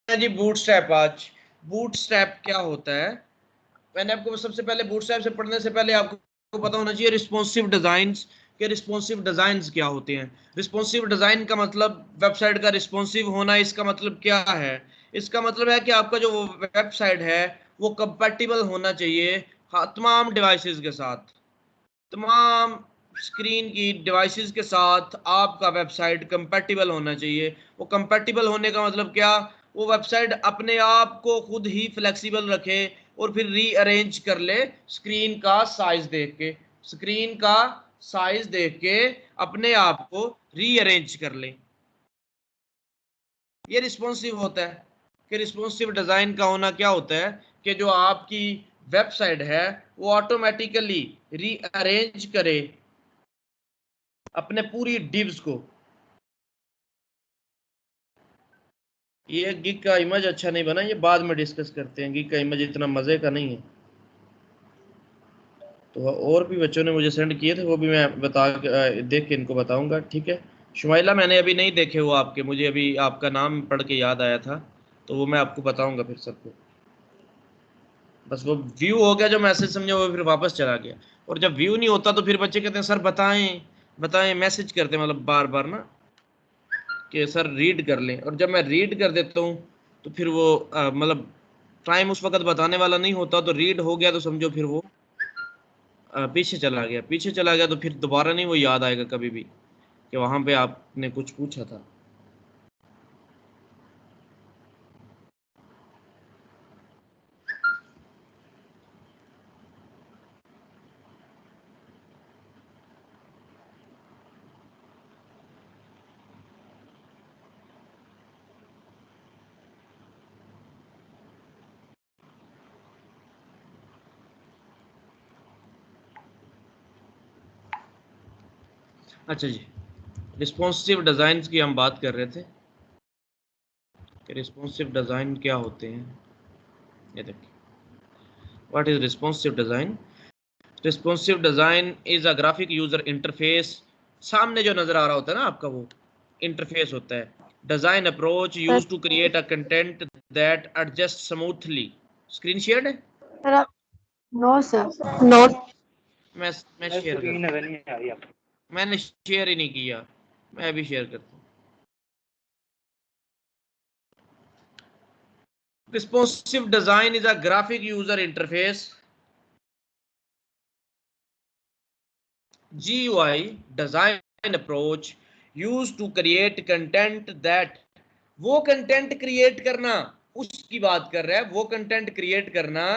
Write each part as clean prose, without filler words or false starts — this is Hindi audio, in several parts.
जी बूटस्ट्रैप। आज बूटस्ट्रैप क्या होता है, मैंने आपको सबसे पहले बूटस्ट्रैप से पढ़ने से पहले आपको पता होना चाहिए रिस्पॉन्सिव डिजाइन्स के रिस्पॉन्सिव डिजाइन्स क्या होते हैं। रिस्पॉन्सिव डिजाइन का मतलब वेबसाइट का रिस्पॉन्सिव होना। इसका मतलब क्या है? इसका मतलब है कि आपका जो वेबसाइट है वो कंपैटिबल होना चाहिए, हाँ, तमाम डिवाइसेस के साथ, तमाम स्क्रीन की डिवाइसेस के साथ आपका वेबसाइट कंपैटिबल होना चाहिए। वो कंपैटिबल होने का मतलब क्या? वो वेबसाइट अपने आप को खुद ही फ्लेक्सिबल रखे और फिर रीअरेंज कर ले स्क्रीन का साइज देख के, स्क्रीन का साइज देख के अपने आप को रीअरेंज कर ले। ये रिस्पॉन्सिव होता है। कि रिस्पॉन्सिव डिजाइन का होना क्या होता है कि जो आपकी वेबसाइट है वो ऑटोमेटिकली रीअरेंज करे अपने पूरी डिव्स को। ये गिग का इमेज अच्छा नहीं बना, ये बाद में डिस्कस करते हैं। गिग का इमेज इतना मजे का नहीं है। तो और भी बच्चों ने मुझे सेंड किए थे, वो भी मैं देख के इनको बताऊंगा, ठीक है। शुमाइला, मैंने अभी नहीं देखे वो आपके, मुझे अभी आपका नाम पढ़ के याद आया था, तो वो मैं आपको बताऊंगा फिर सबको। बस वो व्यू हो गया जो मैसेज समझे, वो फिर वापस चला गया। और जब व्यू नहीं होता तो फिर बच्चे कहते हैं सर बताएं बताएं, मैसेज करते हैं मतलब बार बार ना, कि सर रीड कर लें। और जब मैं रीड कर देता हूँ तो फिर वो मतलब टाइम उस वक्त बताने वाला नहीं होता, तो रीड हो गया तो समझो फिर वो पीछे चला गया, पीछे चला गया तो फिर दोबारा नहीं वो याद आएगा कभी भी कि वहां पे आपने कुछ पूछा था। अच्छा जी, रिस्पॉन्सिव डिजाइन की हम बात कर रहे थे कि रिस्पॉन्सिव डिजाइन क्या होते हैं। ये देखिए, what is responsive design? Responsive design is a graphic user interface. सामने जो नजर आ रहा होता है ना आपका, वो इंटरफेस होता है। Design approach sir use to create a content that adjust smoothly. Screen shared है? सर आप नो सर नो। मैं शेयर स्क्रीन करता नजर हूँ। नहीं आ रही आपको? मैंने शेयर ही नहीं किया, मैं भी शेयर करता हूँ। Responsive design is a graphic user interface GUI design approach used to create content that, वो कंटेंट क्रिएट करना, उसकी बात कर रहा है, वो कंटेंट क्रिएट करना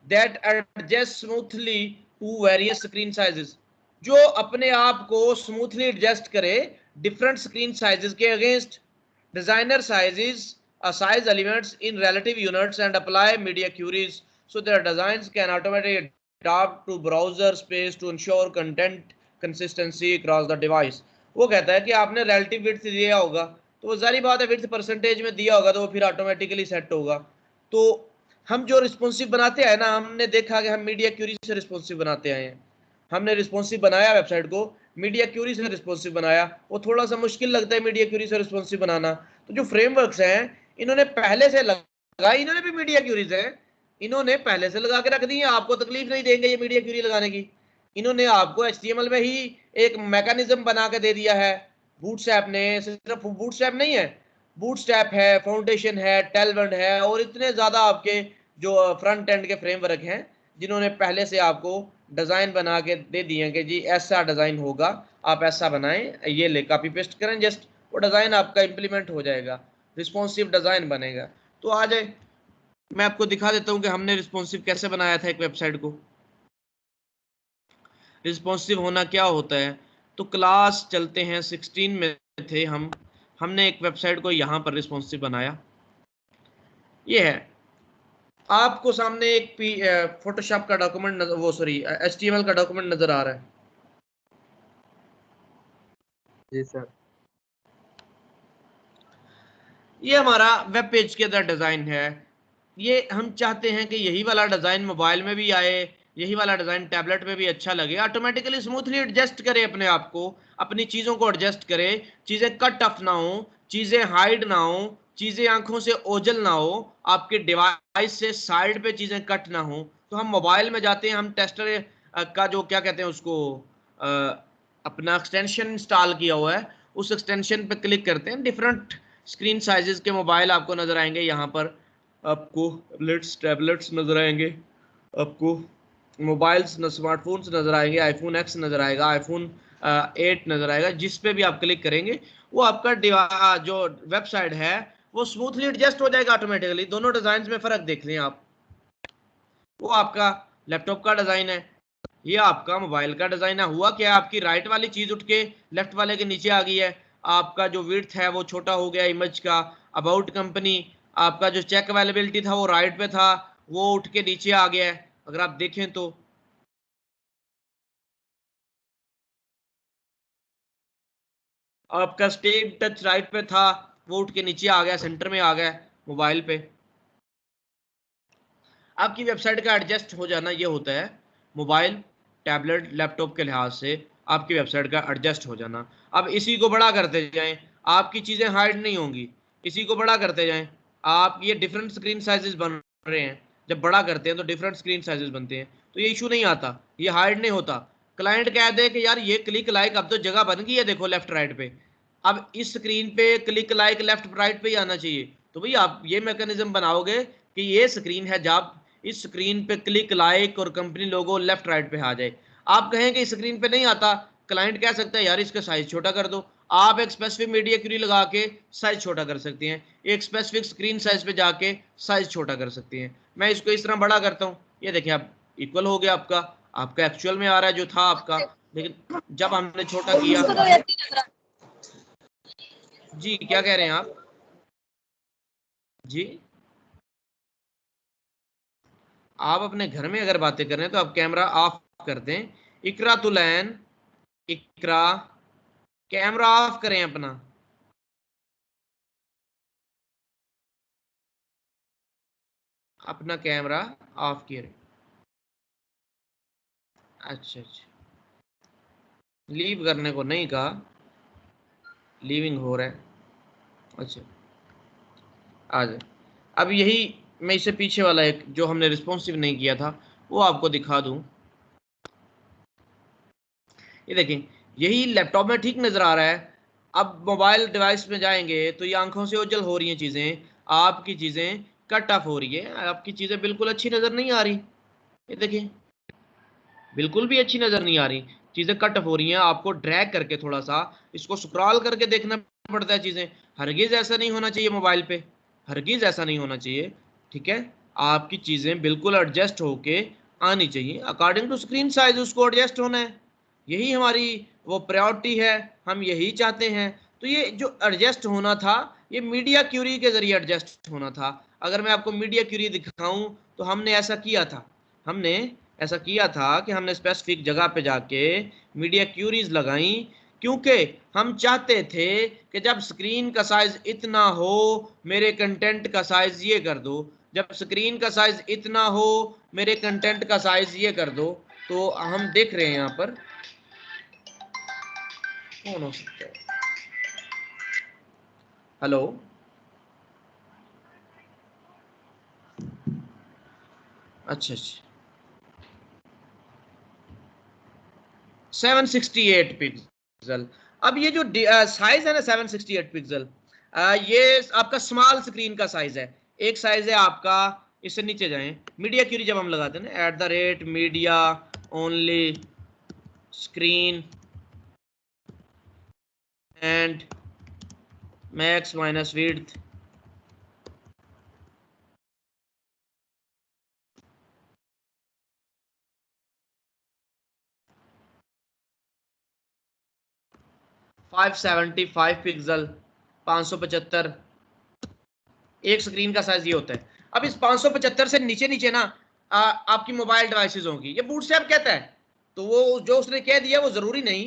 that adjust smoothly to various screen sizes, जो अपने आप को स्मूथली एडजस्ट करे डिफरेंट स्क्रीन साइजेस के against. Designer sizes size elements in relative units and apply media queries so their designs can automatically adapt to browser space to ensure content consistency across the device। वो कहता है कि आपने relative width दिया होगा तो वो जारी बात है width परसेंटेज में दिया होगा तो वो फिर ऑटोमेटिकली सेट होगा। तो हम जो रिस्पॉन्सिव बनाते हैं ना, हमने देखा कि हम मीडिया क्यूरी से रिस्पॉन्सिव बनाते आए हैं। हमने रिस्पॉन्सिव बनाया वेबसाइट को, मीडिया क्यूरी से रिस्पॉन्सिव बनाया। वो थोड़ा सा मुश्किल लगता है मीडिया क्यूरी से रिस्पॉन्सिव बनाना। तो जो फ्रेमवर्क्स हैं इन्होंने पहले से लगाई, इन्होंने भी मीडिया क्यूरीज है, इन्होंने पहले से लगा के रख दी है, आपको तकलीफ नहीं देंगे ये मीडिया क्यूरी लगाने की। इन्होंने आपको HTML में ही एक मैकेनिज्म बना के दे दिया है। बूटस्ट्रैप ने, सिर्फ बूटस्ट्रैप नहीं है, बूटस्ट्रैप है, फाउंडेशन है, टेलवर्ड है, और इतने ज्यादा आपके जो फ्रंट एंड के फ्रेमवर्क हैं जिन्होंने पहले से आपको डिजाइन बना के दे दिए कि जी ऐसा डिजाइन होगा, आप ऐसा बनाएं, ये ले कॉपी पेस्ट करें जस्ट, वो डिजाइन आपका इंप्लीमेंट हो जाएगा, रिस्पॉन्सिव डिजाइन बनेगा। तो आ जाए मैं आपको दिखा देता हूं कि हमने रिस्पॉन्सिव कैसे बनाया था एक वेबसाइट को। रिस्पॉन्सिव होना क्या होता है, तो क्लास चलते हैं 16 में थे हम, हमने एक वेबसाइट को यहाँ पर रिस्पॉन्सिव बनाया। ये है आपको सामने एक फोटोशॉप का डॉक्यूमेंट, वो सॉरी HTML का डॉक्यूमेंट नजर आ रहा है। जी सर। ये हमारा वेब पेज के अंदर डिजाइन है। ये हम चाहते हैं कि यही वाला डिजाइन मोबाइल में भी आए, यही वाला डिजाइन टैबलेट में भी अच्छा लगे, ऑटोमेटिकली स्मूथली एडजस्ट करे अपने आप को, अपनी चीजों को एडजस्ट करे, चीजें कट ऑफ ना हो, चीजें हाइड ना हो, चीजें आंखों से ओझल ना हो, आपके डिवाइस से साइड पे चीजें कट ना हो, तो हम मोबाइल में जाते हैं, हम टेस्टर का जो क्या कहते हैं उसको, अ, अपना एक्सटेंशन इंस्टॉल किया हुआ है, उस एक्सटेंशन पे क्लिक करते हैं। डिफरेंट स्क्रीन साइजेस के मोबाइल आपको नजर आएंगे। यहाँ पर आपको टैबलेट्स नजर आएंगे, आपको मोबाइल्स स्मार्टफोन्स नजर आएंगे, आईफोन एक्स नजर आएगा, आईफोन 8 नजर आएगा। जिस पे भी आप क्लिक करेंगे वो आपका जो वेबसाइट है वो स्मूथली एडजस्ट हो जाएगा ऑटोमेटिकली। दोनों डिजाइन में फर्क देख लें आप। वो आपका लैपटॉप का डिजाइन है, ये आपका मोबाइल का डिजाइन है। हुआ क्या, आपकी राइट वाली चीज उठ के लेफ्ट वाले के नीचे आ गई है। आपका जो विड्थ है वो छोटा हो गया इमेज का। अबाउट कंपनी, आपका जो चेक अवेलेबिलिटी था वो राइट पे था, वो उठ के नीचे आ गया है अगर आप देखें तो। आपका स्टे टच राइट पे था, वो उठ के नीचे आ गया, सेंटर में आ गया मोबाइल पे। आपकी वेबसाइट का एडजस्ट हो जाना ये होता है मोबाइल, टैबलेट, लैपटॉप के लिहाज से आपकी वेबसाइट का एडजस्ट हो जाना। अब इसी को बड़ा करते जाएं, आपकी चीज़ें हाइड नहीं होंगी। इसी को बड़ा करते जाएं, आप ये डिफरेंट स्क्रीन साइजेस बन रहे हैं। जब बड़ा करते हैं तो डिफरेंट स्क्रीन साइजेस बनते हैं, तो ये इशू नहीं आता, ये हाइड नहीं होता। क्लाइंट कह दे कि यार ये क्लिक लाइक अब तो जगह बन गई है, देखो लेफ्ट राइट पे, अब इस स्क्रीन पे क्लिक लाइक लेफ्ट राइट पे ही आना चाहिए। तो भाई आप ये मैकेनिज्म बनाओगे कि ये स्क्रीन है, जब इस स्क्रीन पे क्लिक लाइक और कंपनी लोगो लेफ्ट राइट पे आ जाए। आप कहेंगे इस स्क्रीन पे नहीं आता, क्लाइंट कह सकता है यार इसका साइज छोटा कर दो। आप एक स्पेसिफिक मीडिया क्यूरी लगा के साइज छोटा कर सकते हैं, एक स्पेसिफिक स्क्रीन साइज पे जाके साइज छोटा कर सकते हैं। मैं इसको इस तरह बड़ा करता हूँ, ये देखिए आप इक्वल हो गया आपका, आपका एक्चुअल में आ रहा है जो था आपका, लेकिन जब हमने छोटा किया। जी क्या कह रहे हैं आप? जी आप अपने घर में अगर बातें कर रहे हैं तो आप कैमरा ऑफ कर दें। इकरा तुलैन, इकरा कैमरा ऑफ करें अपना। अपना कैमरा ऑफ किए। अच्छा अच्छा, लीव करने को नहीं कहा, लीविंग हो रहा है। अच्छा आ जाए। अब यही मैं इससे पीछे वाला एक जो हमने रिस्पॉन्सिव नहीं किया था वो आपको दिखा दूं। ये देखें, यही लैपटॉप में ठीक नजर आ रहा है। अब मोबाइल डिवाइस में जाएंगे तो ये आंखों से ओझल हो रही हैं चीजें, आपकी चीजें कट ऑफ हो रही है, आपकी चीजें बिल्कुल अच्छी नजर नहीं आ रही। ये देखिए बिल्कुल भी अच्छी नजर नहीं आ रही, चीजें कट ऑफ हो रही हैं। आपको ड्रैग करके थोड़ा सा इसको स्क्रॉल करके देखना पड़ता है चीजें। हरगिज ऐसा नहीं होना चाहिए मोबाइल पे, हरगिज ऐसा नहीं होना चाहिए। ठीक है, आपकी चीजें बिल्कुल एडजस्ट होके आनी चाहिए, अकॉर्डिंग टू स्क्रीन साइज उसको एडजस्ट होना है। यही हमारी वो प्रायोरिटी है, हम यही चाहते हैं। तो ये जो एडजस्ट होना था ये मीडिया क्यूरी के जरिए एडजस्ट होना था। अगर मैं आपको मीडिया क्यूरी दिखाऊं तो हमने ऐसा किया था, हमने ऐसा किया था कि हमने स्पेसिफिक जगह पे जाके मीडिया क्यूरीज लगाई, क्योंकि हम चाहते थे कि जब स्क्रीन का साइज इतना हो मेरे कंटेंट का साइज ये कर दो, जब स्क्रीन का साइज इतना हो मेरे कंटेंट का साइज ये कर दो। तो हम देख रहे हैं यहाँ पर कौन हो सकता है। हेलो, अच्छा अच्छा, 768 पिक्सल। अब ये जो साइज है ना 768 पिक्सल, ये आपका स्मॉल स्क्रीन का साइज है। एक साइज है आपका, इससे नीचे जाएं, मीडिया क्यूरी जब हम लगाते हैं ना @media only screen and max minus width, 575 pixel, 575, एक स्क्रीन का साइज ये होता है। अब इस 575 से नीचे नीचे ना आपकी मोबाइल डिवाइसेस होंगी। ये बूटस्ट्रैप कहता है, तो वो जो उसने कह दिया वो जरूरी नहीं।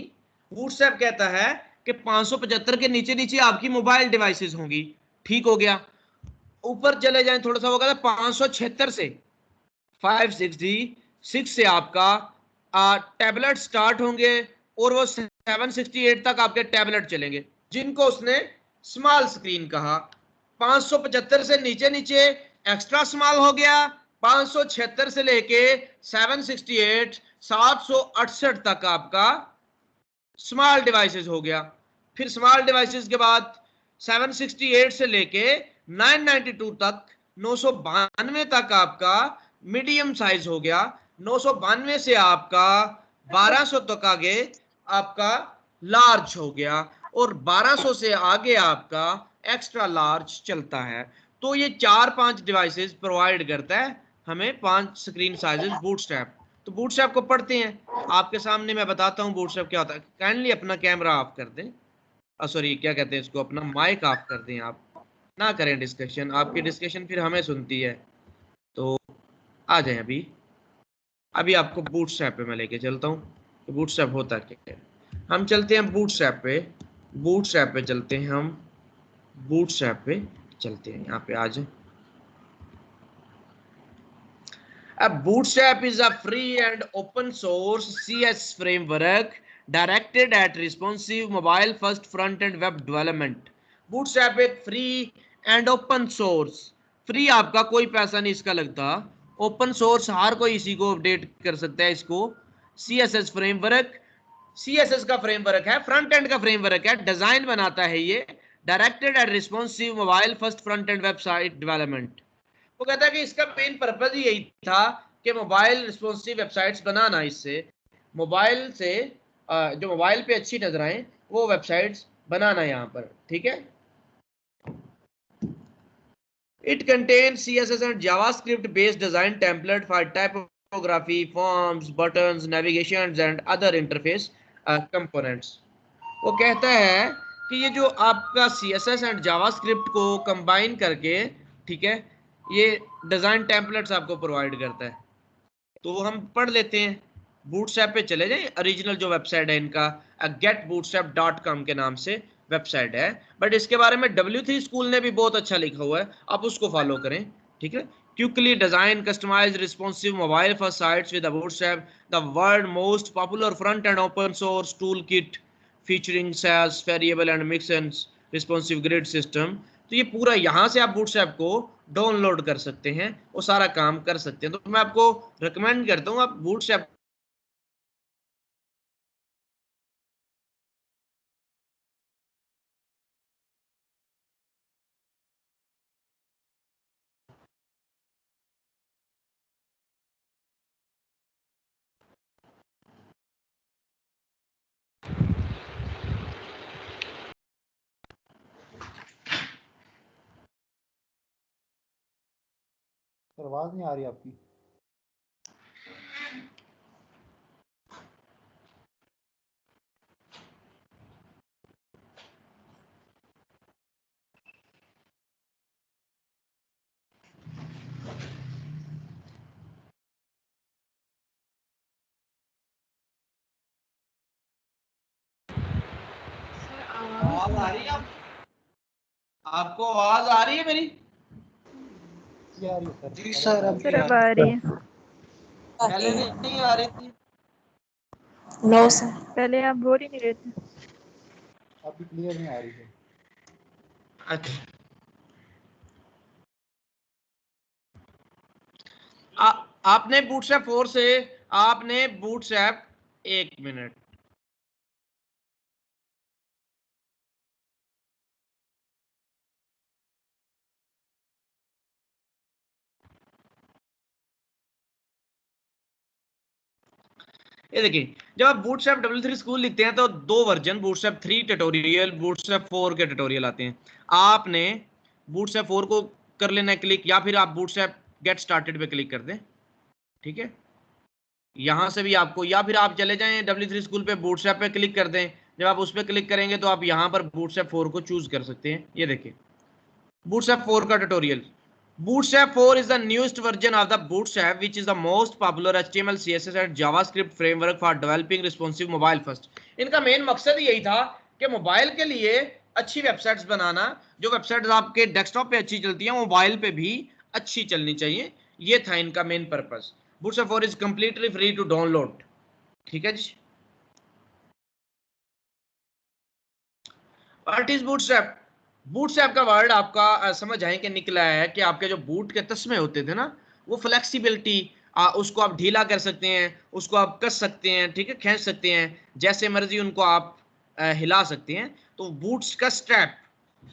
बूटस्ट्रैप कहता है कि 575 के नीचे नीचे आपकी मोबाइल डिवाइसेस होंगी। ठीक हो गया, ऊपर चले जाएं थोड़ा सा, वो कहता है 576 से 566 से आपका टैबलेट स्टार्ट होंगे और वो 768 तक आपके टैबलेट चलेंगे, जिनको उसने स्मॉल स्क्रीन कहा। 575 से नीचे नीचे एक्स्ट्रा स्मॉल हो गया, 576 से लेके 768 768 तक आपका स्मॉल डिवाइसेस हो गया। फिर स्मॉल डिवाइसेस के बाद 768 से लेके 992 तक 992 तक आपका मीडियम साइज हो गया। 992 से आपका 1200 तक आगे आपका लार्ज हो गया, और 1200 से आगे आपका एक्स्ट्रा लार्ज चलता है। तो ये 4-5 डिवाइसेस प्रोवाइड करता है हमें 5 स्क्रीन साइजेस बूटस्ट्रैप। तो बूटस्ट्रैप को पढ़ते हैं, आपके सामने मैं बताता हूँ बूटस्ट्रैप क्या होता है। काइंडली अपना कैमरा ऑफ कर दें, सॉरी क्या कहते हैं इसको, अपना माइक ऑफ कर दें, आप ना करें डिस्कशन, आपकी डिस्कशन फिर हमें सुनती है। तो आ जाए अभी अभी आपको बूटस्ट्रैप पे मैं लेके चलता हूँ कि बूटस्ट्रैप होता क्या है। हम चलते हैं बूटस्ट्रैप पे, बूटस्ट्रैप पे चलते हैं हम, बूटस्ट्रैप पे चलते हैं, यहाँ पे आ जाए। A Bootstrap is a free and open source CS framework directed at responsive mobile first front end web development. Bootstrap एक free and open source, free आपका कोई पैसा नहीं इसका लगता, open source हर कोई इसी को अपडेट कर सकता है इसको। CSS फ्रेमवर्क, CSS का फ्रेमवर्क है, फ्रंट एंड का फ्रेमवर्क है, डिजाइन बनाता है ये, directed eight responsive mobile first front end website development. वो कहता है कि इसका मेन पर्पज ही यही था कि मोबाइल रिस्पॉन्सिव वेबसाइट्स बनाना, इससे मोबाइल से जो मोबाइल पे अच्छी नजर आए वो वेबसाइट्स बनाना यहाँ पर, ठीक है। It contain CSS and JavaScript based design template for typography, forms, buttons, navigation and other interface components. वो कहता है कि ये जो आपका CSS एंड जावास्क्रिप्ट को कंबाइन करके, ठीक है, ये डिजाइन टेम्पलेट्स आपको प्रोवाइड करता है। तो वो हम पढ़ लेते हैं। बूटस्ट्रैप पे चले जाएं, ओरिजिनल जो वेबसाइट है इनका getbootstrap.com के नाम से वेबसाइट है, बट इसके बारे में W3 स्कूल ने भी बहुत अच्छा लिखा हुआ है, आप उसको फॉलो करें, ठीक है। Quickly design customise responsive mobile first sites with Bootstrap, the world most popular front end open source tool kit featuring Sass variable and mix and responsive grid system. तो ये पूरा यहाँ से आप बूटस्ट्रैप को डाउनलोड कर सकते हैं, वो सारा काम कर सकते हैं। तो मैं आपको रिकमेंड करता हूँ आप बूटस्ट्रैप आवाज नहीं आ रही आपकी। आवाज आ रही है, आपको आवाज आ रही है मेरी? आ रही है सर। जी सर, अब सर अब आ रही है। पहले नहीं आ रही थी। No sir. पहले आप बोल ही नहीं रहे थे। अभी क्लियर नहीं आ रही है। अच्छा, आपने बूटस्ट्रैप 4 से, आपने बूटस्ट्रैप, एक मिनट, ये देखिए, जब आप बूटस्ट्रैप W3 स्कूल लिखते हैं तो दो वर्जन, बूटस्ट्रैप 3 ट्यूटोरियल, बूटस्ट्रैप 4 के ट्यूटोरियल आते हैं। आपने बूटस्ट्रैप 4 को कर लेना है क्लिक, या फिर आप बूटस्ट्रैप गेट स्टार्टेड पे क्लिक कर दें, ठीक है। यहां से भी आपको, या फिर आप चले जाएं W3 स्कूल पे, बूटस्ट्रैप पे क्लिक कर दें। जब आप उस पर क्लिक करेंगे तो आप यहां पर बूटस्ट्रैप 4 को चूज कर सकते हैं। ये देखिए बूटस्ट्रैप 4 का tutorial. Bootstrap 4 is the newest version of the Bootstrap, which is the most popular HTML, CSS and JavaScript framework for developing responsive mobile first. इनका मेन मकसद यही था कि मोबाइल के लिए अच्छी वेबसाइट्स बनाना, जो वेबसाइट्स आपके डेस्कटॉप पे अच्छी चलती हैं मोबाइल पे भी अच्छी चलनी चाहिए, ये था इनका main purpose. Bootstrap 4 is completely free to download, ठीक है जी। What is Bootstrap? बूटस्ट्रैप का वर्ड आपका समझ आए कि निकला है कि आपके जो बूट के तस्मे होते थे ना, वो फ्लेक्सिबिलिटी, उसको आप ढीला कर सकते हैं, उसको आप कस सकते हैं, ठीक है, खींच सकते हैं, जैसे मर्जी उनको आप हिला सकते हैं। तो बूट्स का स्ट्रैप,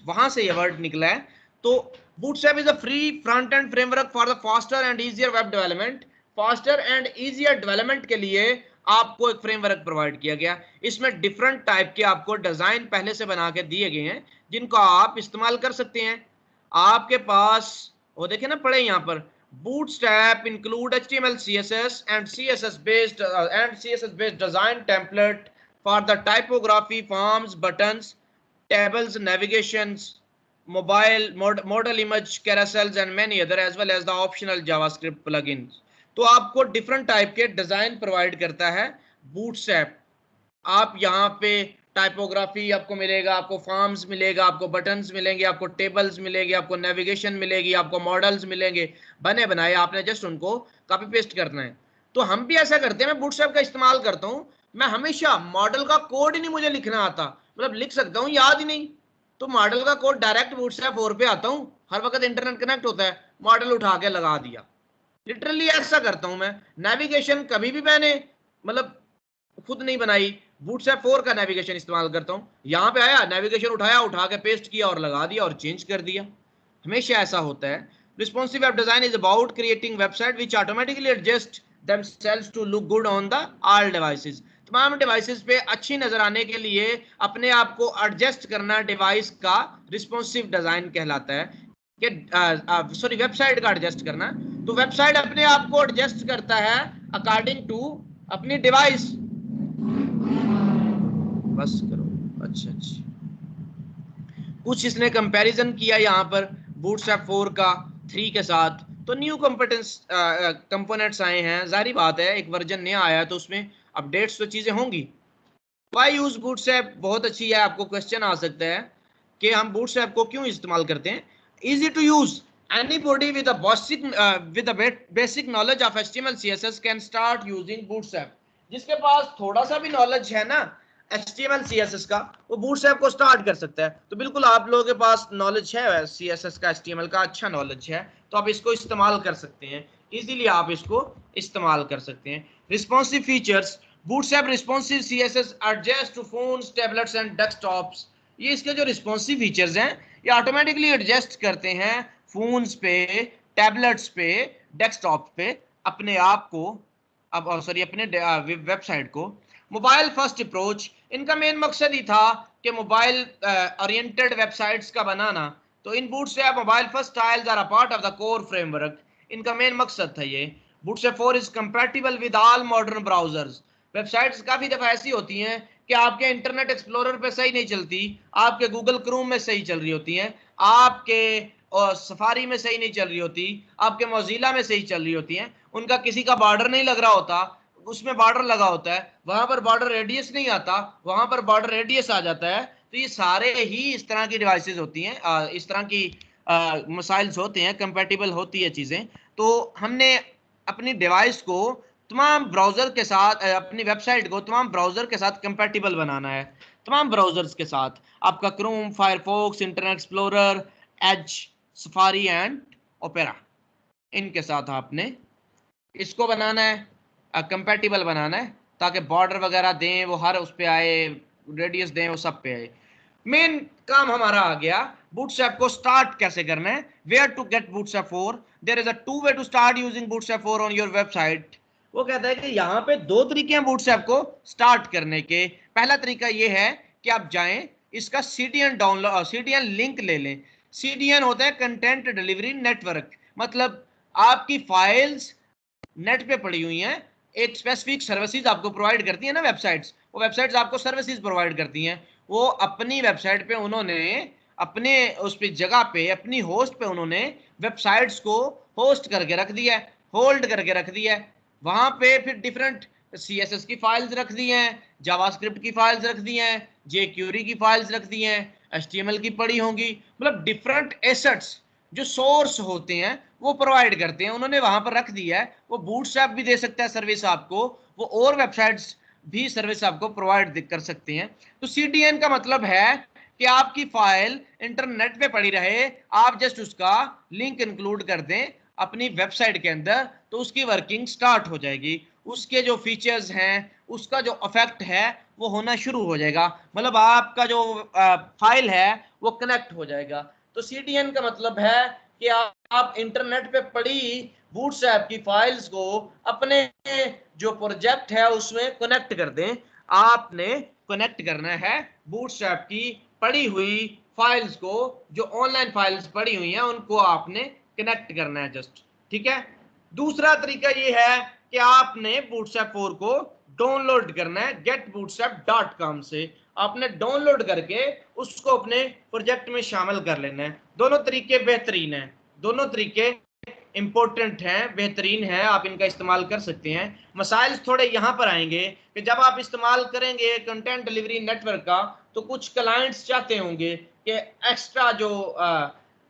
वहां से ये वर्ड निकला है। तो bootstrap is a free front end framework for the faster and easier web development. Faster and easier development के लिए आपको एक फ्रेमवर्क प्रोवाइड किया गया। इसमें डिफरेंट टाइप के आपको डिजाइन पहले से बना के दिए गए हैं जिनको आप इस्तेमाल कर सकते हैं। आपके पास वो देखे ना पड़े यहाँ पर, Bootstrap include HTML, CSS and CSS based design template for the typography, forms, buttons, tables, navigations, model image, carousels and many other, as well as the optional JavaScript plugins. तो आपको डिफरेंट टाइप के डिजाइन प्रोवाइड करता है बूटस्ट्रैप। आप यहाँ पे टाइपोग्राफी आपको मिलेगा, आपको फॉर्म्स मिलेगा, आपको बटन्स मिलेंगे, आपको टेबल्स मिलेंगे, आपको नेविगेशन मिलेगी, आपको मॉडल्स मिलेंगे बने बनाए, आपने जस्ट उनको कॉपी पेस्ट करना है। तो हम भी ऐसा करते हैं, मैं बूटस्ट्रैप का इस्तेमाल करता हूँ। मैं हमेशा मॉडल का कोड ही नहीं मुझे लिखना आता, मतलब लिख सकता हूँ, याद ही नहीं, तो मॉडल का कोड डायरेक्ट बूटस्ट्रैप 4 पे आता हूँ, हर वक्त इंटरनेट कनेक्ट होता है, मॉडल उठा के लगा दिया। लिटरली ऐसा करता हूं मैं। नेविगेशन कभी भी मैंने मतलब खुद नहीं बनाई, बूटस्ट्रैप 4 का नेविगेशन इस्तेमाल करता हूं। यहां पे आया, नेविगेशन उठाया, उठा के पेस्ट किया और लगा दिया और चेंज कर दिया। हमेशा ऐसा होता है। Responsive web design is about creating website which automatically adjust themselves to look good on the all devices। तमाम डिवाइसेस पे अच्छी नजर आने के लिए अपने आप को एडजस्ट करना डिवाइस का रिस्पॉन्सिव डिजाइन कहलाता है। कि सॉरी, वेबसाइट का एडजस्ट करना। तो वेबसाइट अपने आप को एडजस्ट करता है अकॉर्डिंग टू अपनी डिवाइस। बस करो, अच्छा अच्छा। कुछ इसने कंपैरिजन किया यहाँ पर बूटस्ट्रैप 4 का 3 के साथ। तो न्यू कंपोनेंट्स आए हैं, जाहिर बात है एक वर्जन नया आया है तो उसमें अपडेट्स तो चीजें होंगी। वाई यूज बूटस्ट्रैप बहुत अच्छी है। आपको क्वेश्चन आ सकता है कि हम बूटस्ट्रैप को क्यों इस्तेमाल करते हैं। Easy to use, anybody with a basic knowledge of HTML CSS can start using bootstrap। जिसके पास थोड़ा सा भी नॉलेज है ना HTML CSS का, वो बूटस्ट्रैप को स्टार्ट कर सकता है। तो बिल्कुल आप लोगों के पास नॉलेज है CSS का, HTML का अच्छा नॉलेज है, तो आप इसको इस्तेमाल कर सकते हैं। इजीली आप इसको इस्तेमाल कर सकते हैं। Responsive features, Bootstrap responsive CSS adjust to phones, tablets and desktops. ये इसके जो रिस्पॉन्सिव फीचर्स हैं ये ऑटोमेटिकली एडजस्ट करते हैं फोन्स पे, टैबलेट्स पे, डेस्कटॉप पे अपने आप को, अब सॉरी अपने वेबसाइट को। मोबाइल फर्स्ट अप्रोच, इनका मेन मकसद ही था कि मोबाइल ओरिएंटेड वेबसाइट्स का बनाना। तो इन Bootstrap mobile first styles are a part of the core framework. इनका मेन मकसद था ये। Bootstrap 4 is compatible with all modern browsers. Websites काफी दफा ऐसी होती हैं कि आपके इंटरनेट एक्सप्लोरर पे सही नहीं चलती, आपके गूगल क्रोम में सही चल रही होती हैं, आपके सफारी में सही नहीं चल रही होती, आपके मोजिला में सही चल रही होती हैं। उनका किसी का बॉर्डर नहीं लग रहा होता, उसमें बॉर्डर लगा होता है, वहां पर बॉर्डर रेडियस नहीं आता, वहां पर बॉर्डर रेडियस आ जाता है। तो ये सारे ही इस तरह की डिवाइसेस होती हैं, इस तरह की मसाइल्स होते हैं, कंपैटिबल होती है चीजें। तो हमने अपनी डिवाइस को तमाम ब्राउजर के साथ, अपनी वेबसाइट को तमाम ब्राउजर के साथ कंपैटिबल बनाना है। तमाम ब्राउजर्स के साथ, आपका Chrome, Firefox, Internet Explorer, Edge, Safari and Opera, इनके साथ आपने इसको बनाना है, कंपैटिबल बनाना है, ताकि बॉर्डर वगैरह दें वो हर उस पे आए, रेडियस दें वो सब पे आए। मेन काम हमारा आ गया बूटस्ट्रैप को स्टार्ट कैसे करना है। Where to get Bootstrap 4, there is a two way to start using Bootstrap 4 on your website. वो कहता है कि यहाँ पे दो तरीके हैं बूटस्ट्रैप को स्टार्ट करने के। पहला तरीका ये है कि आप जाएं, इसका CDN डाउनलोड, CDN लिंक ले लें। CDN होता है कंटेंट डिलीवरी नेटवर्क, मतलब आपकी फाइल्स नेट पे पड़ी हुई हैं, एक स्पेसिफिक सर्विसेज आपको प्रोवाइड करती है ना वेबसाइट्स, वो वेबसाइट्स आपको सर्विसेज प्रोवाइड करती हैं। वो अपनी वेबसाइट पे उन्होंने अपने उस पे जगह पे अपनी होस्ट पे उन्होंने वेबसाइट्स को होस्ट करके रख दिया है, होल्ड करके रख दिया है। वहां पे फिर डिफरेंट CSS की फाइल्स रख दी हैं, जावास्क्रिप्ट की फाइल्स रख दी हैं, jQuery की फाइल्स रख दी हैं, HTML की पड़ी होंगी, मतलब डिफरेंट एसेट्स जो सोर्स होते हैं वो प्रोवाइड करते हैं, उन्होंने वहां पर रख दिया है। वो बूटस्ट्रैप भी दे सकता है सर्विस आपको, वो और वेबसाइट्स भी सर्विस आपको प्रोवाइड कर सकते हैं। तो CDN का मतलब है कि आपकी फाइल इंटरनेट पे पड़ी रहे, आप जस्ट उसका लिंक इंक्लूड कर दें अपनी वेबसाइट के अंदर, तो उसकी वर्किंग स्टार्ट हो जाएगी, उसके जो फीचर्स हैं, उसका जो इफेक्ट है वो होना शुरू हो जाएगा, मतलब आपका जो फाइल है वो कनेक्ट हो जाएगा। तो सीडीएन का मतलब है कि आप इंटरनेट पे पड़ी बूटस्ट्रैप की फाइल्स को अपने जो प्रोजेक्ट है उसमें कनेक्ट कर दें। आपने कनेक्ट करना है बूटस्ट्रैप की पड़ी हुई फाइल्स को, जो ऑनलाइन फाइल्स पड़ी हुई हैं उनको आपने कनेक्ट करना है जस्ट, ठीक है। दूसरा तरीका ये है कि आपने बूटस्ट्रैप 4 को डाउनलोड करना है getbootstrap.com से, आपने डाउनलोड करके उसको अपने प्रोजेक्ट में शामिल कर लेना है। दोनों तरीके बेहतरीन हैं, दोनों तरीके इंपॉर्टेंट हैं, बेहतरीन है, आप इनका इस्तेमाल कर सकते हैं। मसाइल थोड़े यहाँ पर आएंगे कि जब आप इस्तेमाल करेंगे कंटेंट डिलीवरी नेटवर्क का, तो कुछ क्लाइंट्स चाहते होंगे कि एक्स्ट्रा जो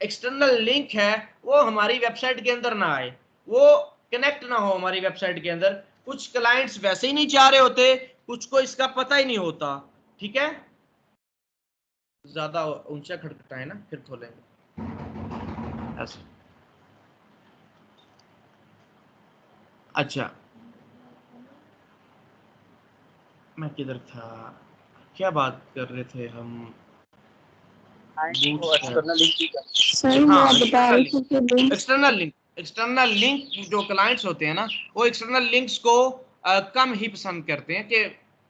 एक्सटर्नल लिंक है वो हमारी वेबसाइट के अंदर ना आए, वो कनेक्ट ना हो हमारी वेबसाइट के अंदर। कुछ क्लाइंट्स वैसे ही नहीं चाह रहे होते, कुछ को इसका पता ही नहीं होता, ठीक है। ज्यादा ऊंचा खटखटाए ना, फिर खोलेंगे ऐसे। अच्छा, मैं किधर था, क्या बात कर रहे थे हम? एक्सटर्नल लिंक सर मैं हाँ, बता रही थी कि लिंक एक्सटर्नल लिंक जो क्लाइंट्स होते हैं ना, वो एक्सटर्नल लिंक्स को कम ही पसंद करते हैं कि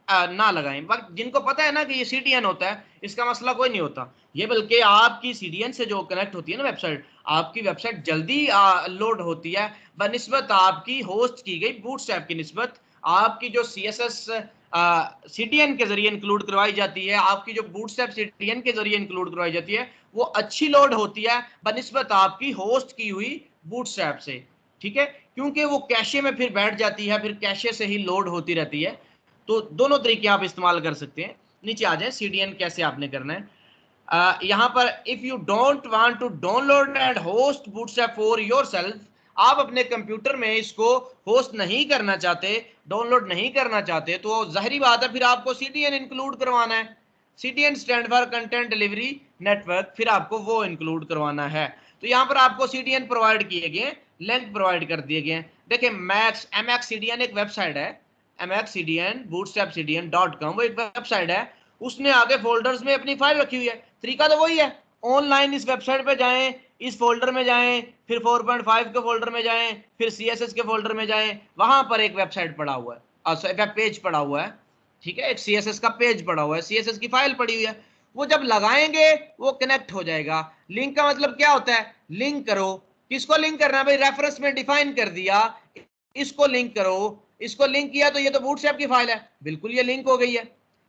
ना लगाएं। बट जिनको पता है ना कि ये सीडीएन होता है, इसका मसला कोई नहीं होता ये, बल्कि आपकी सीडीएन से जो कनेक्ट होती है ना वेबसाइट, आपकी वेबसाइट जल्दी लोड होती है बनिस्बत आपकी होस्ट की गई बूटस्ट्रैप की निस्बत। आपकी जो सीएसएस सीडीएन के जरिए इंक्लूड करवाई जाती है, आपकी जो बूटस्ट्रैप सीडीएन के जरिए इंक्लूड करवाई जाती है, वो अच्छी लोड होती है बनिस्बत आपकी होस्ट की हुई बूटस्ट्रैप से, ठीक है, क्योंकि वो कैशे में फिर बैठ जाती है, फिर कैशे से ही लोड होती रहती है। तो दोनों तरीके आप इस्तेमाल कर सकते हैं। नीचे आ जाए, सीडीएन कैसे आपने करना है। यहाँ पर if you don't want to download and host Bootstrap for yourself, आप अपने कंप्यूटर में इसको होस्ट नहीं करना चाहते, डाउनलोड नहीं करना चाहते, तो जाहिर बात है फिर आपको सीडीएन इंक्लूड करवाना है। CDN stand for content delivery network, फिर आपको वो इंक्लूड करवाना है। तो यहाँ पर आपको सीडीएन प्रोवाइड किए गए, लिंक प्रोवाइड कर दिए गए। देखिए मैक्स एमएक्स सीडीएन एक वेबसाइट है, mxcdn bootstrapcdn.com, वो एक वेबसाइट है, उसने आगे फोल्डर्स में अपनी फाइल रखी हुई है। तरीका तो वही है, ऑनलाइन इस वेबसाइट पे जाएं, इस फोल्डर में जाएं, फिर 4.5 के फोल्डर में जाएं, फिर सीएसएस के फोल्डर में जाएं, वहां पर एक वेबसाइट पड़ा हुआ है, वेब पेज पड़ा हुआ है, ठीक है, एक सीएसएस का पेज पड़ा हुआ है, सीएसएस की फाइल पड़ी हुई है। वो जब लगाएंगे वो कनेक्ट हो जाएगा। लिंक का मतलब क्या होता है, लिंक करो, किसको लिंक करना है भाई, रेफरेंस में डिफाइन कर दिया, इसको लिंक करो, इसको लिंक किया तो ये तो बूटस्ट्रैप की फाइल है, बिल्कुल ये लिंक हो गई है।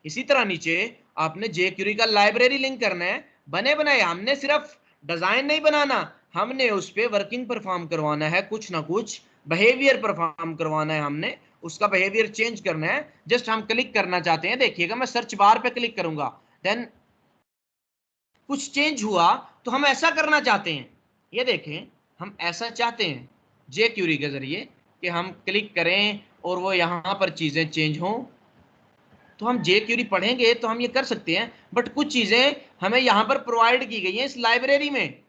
इसी तरह नीचे आपने jQuery का लाइब्रेरी लिंक करना है, बने बनाए, हमने सिर्फ डिजाइन नहीं बनाना, हमने उस पर वर्किंग परफॉर्म करवाना है, कुछ ना कुछ बिहेवियर परफॉर्म करवाना है, हमने उसका बिहेवियर चेंज करना है। जस्ट हम क्लिक करना चाहते हैं, देखिएगा मैं सर्च बार पे क्लिक करूंगा, देन कुछ चेंज हुआ, तो हम ऐसा करना चाहते हैं, ये देखें हम ऐसा चाहते हैं jQuery के जरिए कि हम क्लिक करें और वो यहाँ पर चीजें चेंज हों। तो हम jQuery पढ़ेंगे तो हम ये कर सकते हैं, बट कुछ चीजें हमें यहाँ पर प्रोवाइड की गई हैं इस लाइब्रेरी में।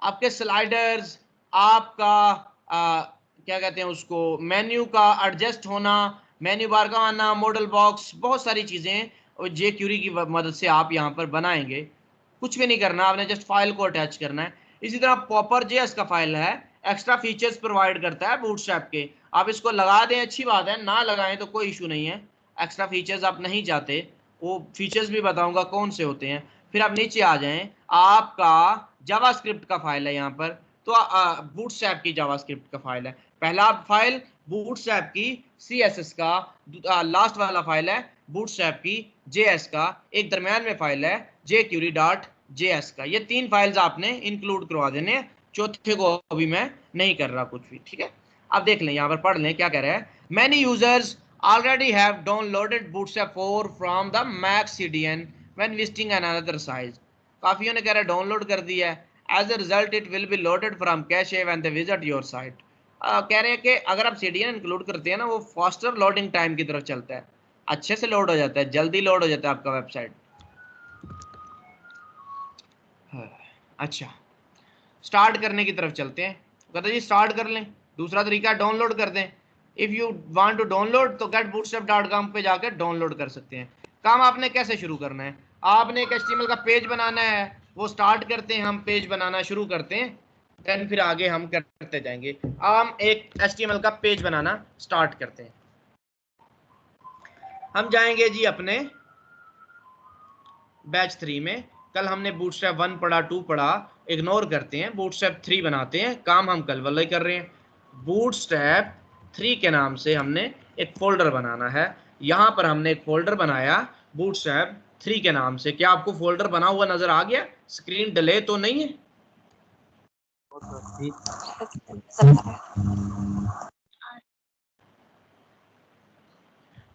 आपके स्लाइडर्स, आपका क्या कहते हैं उसको, मेन्यू का एडजस्ट होना, मेन्यू बार का आना, मॉडल बॉक्स, बहुत सारी चीजें और jQuery की मदद से आप यहाँ पर बनाएंगे। कुछ भी नहीं करना, आपने जस्ट फाइल को अटैच करना है। इसी तरह पॉपर जेएस का फाइल है, एक्स्ट्रा फीचर्स प्रोवाइड करता है बूटस्ट्रैप के, आप इसको लगा दें अच्छी बात है, ना लगाएं तो कोई इशू नहीं है। एक्स्ट्रा फीचर्स आप नहीं चाहते, वो फीचर्स भी बताऊंगा कौन से होते हैं। फिर आप नीचे आ जाएं, आपका जावास्क्रिप्ट का फाइल है यहाँ पर, तो बूटस्ट्रैप की जावास्क्रिप्ट का फाइल है। पहला फाइल बूटस्ट्रैप की सीएसएस का, लास्ट वाला फाइल है बूटस्ट्रैप की जेएस का, एक दरमियान में फाइल है jQuery.js का। ये तीन फाइल्स आपने इंक्लूड करवा देने हैं, चौथे को अभी मैं नहीं कर रहा कुछ भी, ठीक है। अब देख लें, यहाँ पर पढ़ लें क्या कह रहा है। Many users already have downloaded bootstrap 4 from the mac cdn when visiting another site। काफियों ने कह रहा है डाउनलोड कर दिया है, as a result it will be loaded from cache when they visit your site। कह रहे हैं कि अगर आप cdn इंक्लूड करते हैं ना, वो फास्टर लोडिंग टाइम की तरफ चलता है, अच्छे से लोड हो जाता है, जल्दी लोड हो जाता है आपका वेबसाइट। अच्छा, स्टार्ट करने की तरफ चलते हैं। कहते जी स्टार्ट कर लें। दूसरा तरीका डाउनलोड कर दें। If you want to download तो getbootstrap.com पे जाकर डाउनलोड कर सकते हैं। काम आपने कैसे शुरू करना है, आपने एक HTML का पेज बनाना है, वो स्टार्ट करते हैं, हम पेज बनाना शुरू करते हैं, देन फिर आगे हम करते जाएंगे। हम एक HTML का पेज बनाना स्टार्ट करते हैं। हम जाएंगे जी अपने बैच 3 में। कल हमने बूटस्ट्रैप 1 पढ़ा, 2 पढ़ा, इग्नोर करते हैं, बूटस्ट्रैप 3 बनाते हैं। काम हम कल वाला ही कर रहे हैं। बूटस्ट्रैप 3 के नाम से हमने एक फोल्डर बनाना है। यहां पर हमने एक फोल्डर बनाया बूटस्ट्रैप 3 के नाम से। क्या आपको फोल्डर बना हुआ नजर आ गया? स्क्रीन डिले तो नहीं है?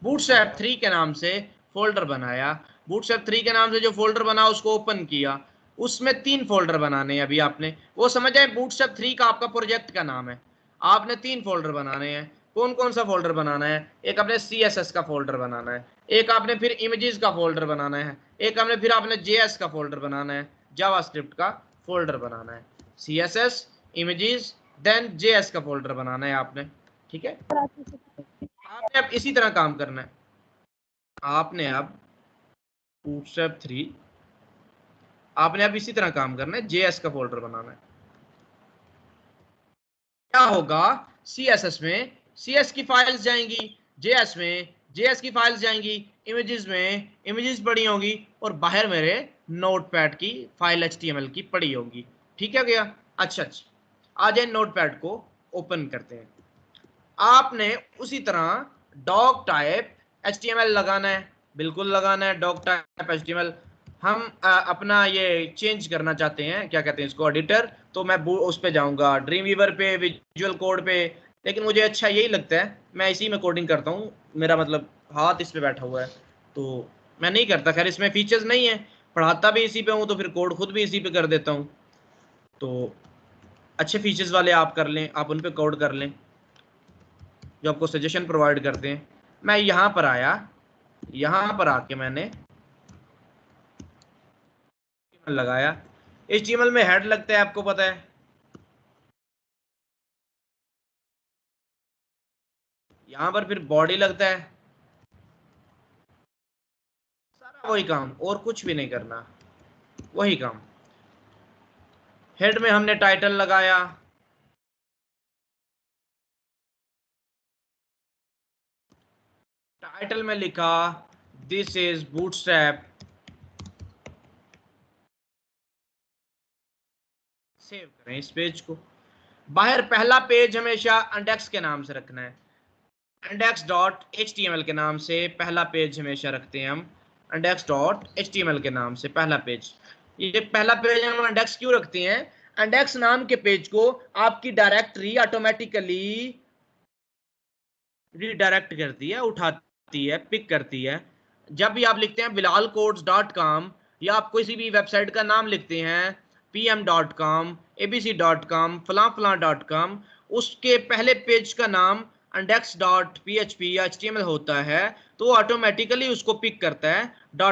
बूटस्ट्रैप 3 के नाम से फोल्डर बनाया। बूटस्ट्रैप 3 के नाम से जो फोल्डर बना उसको ओपन किया। उसमें 3 फोल्डर बनाने हैं अभी आपने, वो समझ आए? बूटस्ट्रैप 3 का आपका प्रोजेक्ट का नाम है। आपने 3 फोल्डर बनाने हैं। कौन कौन सा फोल्डर बनाना है? एक आपने CSS का फोल्डर बनाना है, एक आपने फिर इमेजेस का फोल्डर बनाना है, एक आपने फिर आपने JS का फोल्डर बनाना है, जावास्क्रिप्ट का फोल्डर बनाना है। CSS, इमेजेस, देन JS का फोल्डर बनाना है आपने। ठीक है, आपने अब इसी तरह काम करना है। आपने अब बूटस्ट्रैप 3 आपने अब इसी तरह काम करना है, JS का फोल्डर बनाना है। क्या होगा? CSS में CS की फाइल्स जाएंगी, JS में JS की फाइल्स जाएंगी, इमेजेस में इमेजेस पड़ी होंगी, और बाहर मेरे नोटपैड की फाइल HTML की पड़ी होगी। ठीक है गया? अच्छा अच्छा, आ जाए नोटपैड को ओपन करते हैं। आपने उसी तरह डॉग टाइप HTML लगाना है, बिल्कुल लगाना है डॉग टाइप HTML। हम अपना ये चेंज करना चाहते हैं, क्या कहते हैं इसको, एडिटर। तो मैं उस पे जाऊंगा, ड्रीम वीवर पे, विजुअल कोड पे, लेकिन मुझे अच्छा यही लगता है, मैं इसी में कोडिंग करता हूँ। मेरा मतलब हाथ इस पे बैठा हुआ है, तो मैं नहीं करता। खैर इसमें फीचर्स नहीं है, पढ़ाता भी इसी पे हूँ, तो फिर कोड खुद भी इसी पे कर देता हूँ। तो अच्छे फीचर्स वाले आप कर लें, आप उन पे कोड कर लें जो आपको सजेशन प्रोवाइड करते हैं। मैं यहां पर आया, यहां पर आके मैंने लगाया। HTML में हेड लगता है, आपको पता है। यहां पर फिर बॉडी लगता है। सारा वही काम, और कुछ भी नहीं करना, वही काम। हेड में हमने टाइटल लगाया, टाइटल में लिखा दिस इज बूटस्ट्रैप। सेव करें इस पेज को। बाहर पहला पेज हमेशा इंडेक्स के नाम से रखना है, index.html के नाम से पहला पेज हमेशा रखते हैं हम। index.html के नाम से पहला पेज। ये पहला पेज हम इंडेक्स क्यों रखते हैं? इंडेक्स नाम के पेज को आपकी डायरेक्टरी ऑटोमेटिकली रिडायरेक्ट करती है, उठाती है, पिक करती है। जब भी आप लिखते हैं bilalcodes.com, या आप किसी भी वेबसाइट का नाम लिखते हैं pm.com, abc.com, फलां फलां.com, उसके पहले पेज का नाम index.php या HTML होता है, तो ऑटोमेटिकली उसको पिक करता है